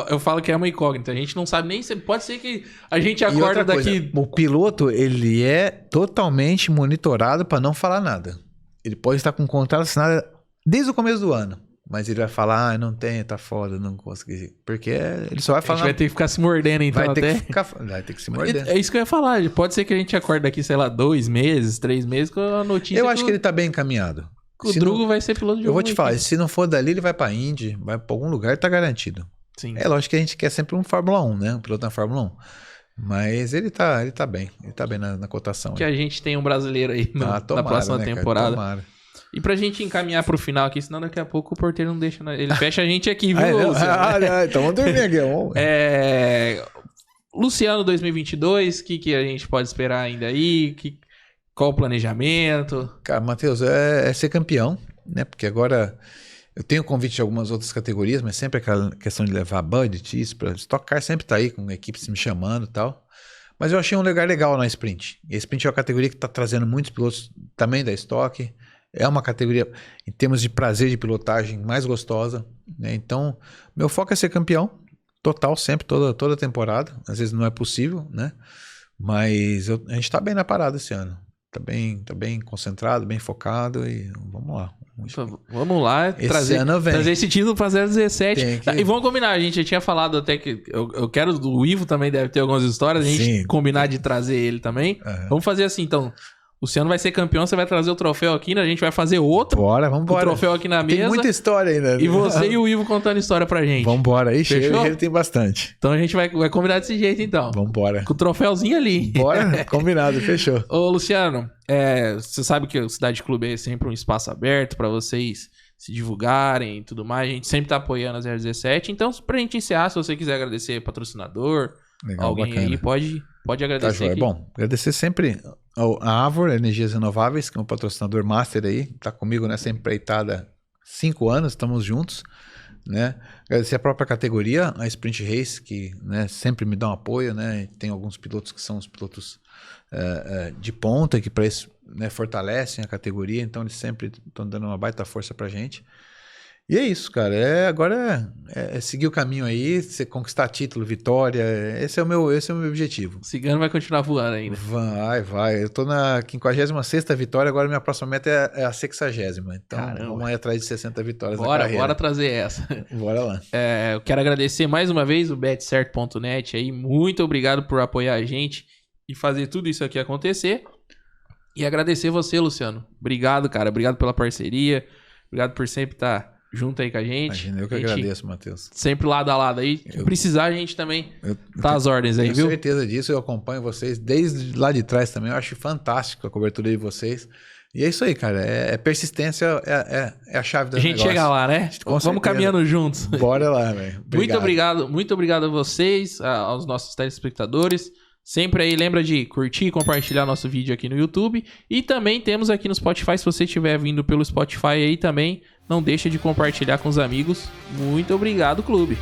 S1: eu falo que é uma incógnita. A gente não sabe nem se... Pode ser que a gente acorda daqui...
S2: O piloto, ele é totalmente monitorado para não falar nada. Ele pode estar com um contrato assinado desde o começo do ano. Mas ele vai falar, não tem, tá foda, não consegui. Porque ele só vai falar...
S1: A gente vai ter que ficar se mordendo, então,
S2: vai ter que se morder.
S1: É isso que eu ia falar. Pode ser que a gente acorde daqui, sei lá, 2 meses, 3 meses com a notícia...
S2: Eu acho que ele tá bem encaminhado.
S1: O Drugo vai ser piloto de
S2: Eu vou te falar, se não for dali, ele vai pra Indy, vai pra algum lugar e tá garantido.
S1: Sim.
S2: É lógico que a gente quer sempre um Fórmula 1, né? Um piloto na Fórmula 1. Mas ele tá bem. Ele tá bem na cotação.
S1: Que a gente tem um brasileiro aí na próxima temporada.
S2: Tomara.
S1: E pra gente encaminhar pro final aqui, senão daqui a pouco o porteiro não deixa... Ele fecha a gente aqui, viu,
S2: então vamos dormir aqui.
S1: Luciano 2022, o que a gente pode esperar ainda aí? Qual o planejamento?
S2: Cara, Matheus, é ser campeão, né? Porque agora eu tenho convite de algumas outras categorias, mas sempre aquela questão de levar budget, isso, pra Stock Car sempre tá aí com equipes me chamando e tal. Mas eu achei um lugar legal na Sprint. E a Sprint é uma categoria que tá trazendo muitos pilotos também da Stock. É uma categoria, em termos de prazer de pilotagem, mais gostosa, né? Então, meu foco é ser campeão, total, sempre, toda temporada. Às vezes não é possível, né? Mas a gente tá bem na parada esse ano. Tá bem concentrado, bem focado e vamos lá.
S1: Vamos lá, trazer esse título pra 017. E vamos combinar, a gente já tinha falado até que eu quero do Ivo também, deve ter algumas histórias, a gente combinar de trazer ele também. Vamos fazer assim, então. O Luciano vai ser campeão, você vai trazer o troféu aqui, né? A gente vai fazer outro.
S2: Vamos embora.
S1: O troféu aqui na mesa.
S2: Tem muita história ainda.
S1: E você e o Ivo contando história pra gente.
S2: Vamos embora. Ixi,
S1: ele
S2: tem bastante.
S1: Então a gente vai combinar desse jeito, então.
S2: Vamos embora.
S1: Com o troféuzinho ali.
S2: Bora, combinado, fechou.
S1: Ô, Luciano, você sabe que o Cidade Clube é sempre um espaço aberto pra vocês se divulgarem e tudo mais. A gente sempre tá apoiando a 017. Então, pra gente encerrar, se você quiser agradecer patrocinador,
S2: legal,
S1: alguém
S2: bacana.
S1: aí, pode agradecer.
S2: Tá, aqui. Bom, agradecer sempre a Avor Energias Renováveis, que é um patrocinador master aí, tá comigo nessa empreitada há 5 anos, estamos juntos, né? Agradecer a própria categoria, a Sprint Race, que, né, sempre me dá um apoio, né? Tem alguns pilotos que são os pilotos de ponta, que para isso, né, fortalecem a categoria, então eles sempre estão dando uma baita força pra gente. E é isso, cara. Agora é seguir o caminho aí, você conquistar título, vitória. Esse é o meu objetivo.
S1: O Cigano vai continuar voando ainda.
S2: Vai. Eu tô na 56ª vitória, agora minha próxima meta é a 60ª. Então,
S1: Caramba.
S2: vamos aí atrás de 60 vitórias na carreira.
S1: Bora trazer essa.
S2: Bora lá.
S1: Eu quero agradecer mais uma vez o betcerto.net aí. Muito obrigado por apoiar a gente e fazer tudo isso aqui acontecer. E agradecer você, Luciano. Obrigado, cara. Obrigado pela parceria. Obrigado por sempre estar junto aí com a gente.
S2: Imagina, eu que agradeço, Matheus.
S1: Sempre lado a lado aí. Se precisar, a gente também tá às ordens aí, viu?
S2: Tenho certeza disso, eu acompanho vocês desde lá de trás também. Eu acho fantástico a cobertura de vocês. E é isso aí, cara. Persistência é a chave da
S1: A gente chega lá, né? Vamos caminhando juntos.
S2: Bora lá, velho.
S1: Muito obrigado a vocês, aos nossos telespectadores. Sempre aí, lembra de curtir e compartilhar nosso vídeo aqui no YouTube. E também temos aqui no Spotify, se você estiver vindo pelo Spotify aí também, não deixa de compartilhar com os amigos. Muito obrigado, clube.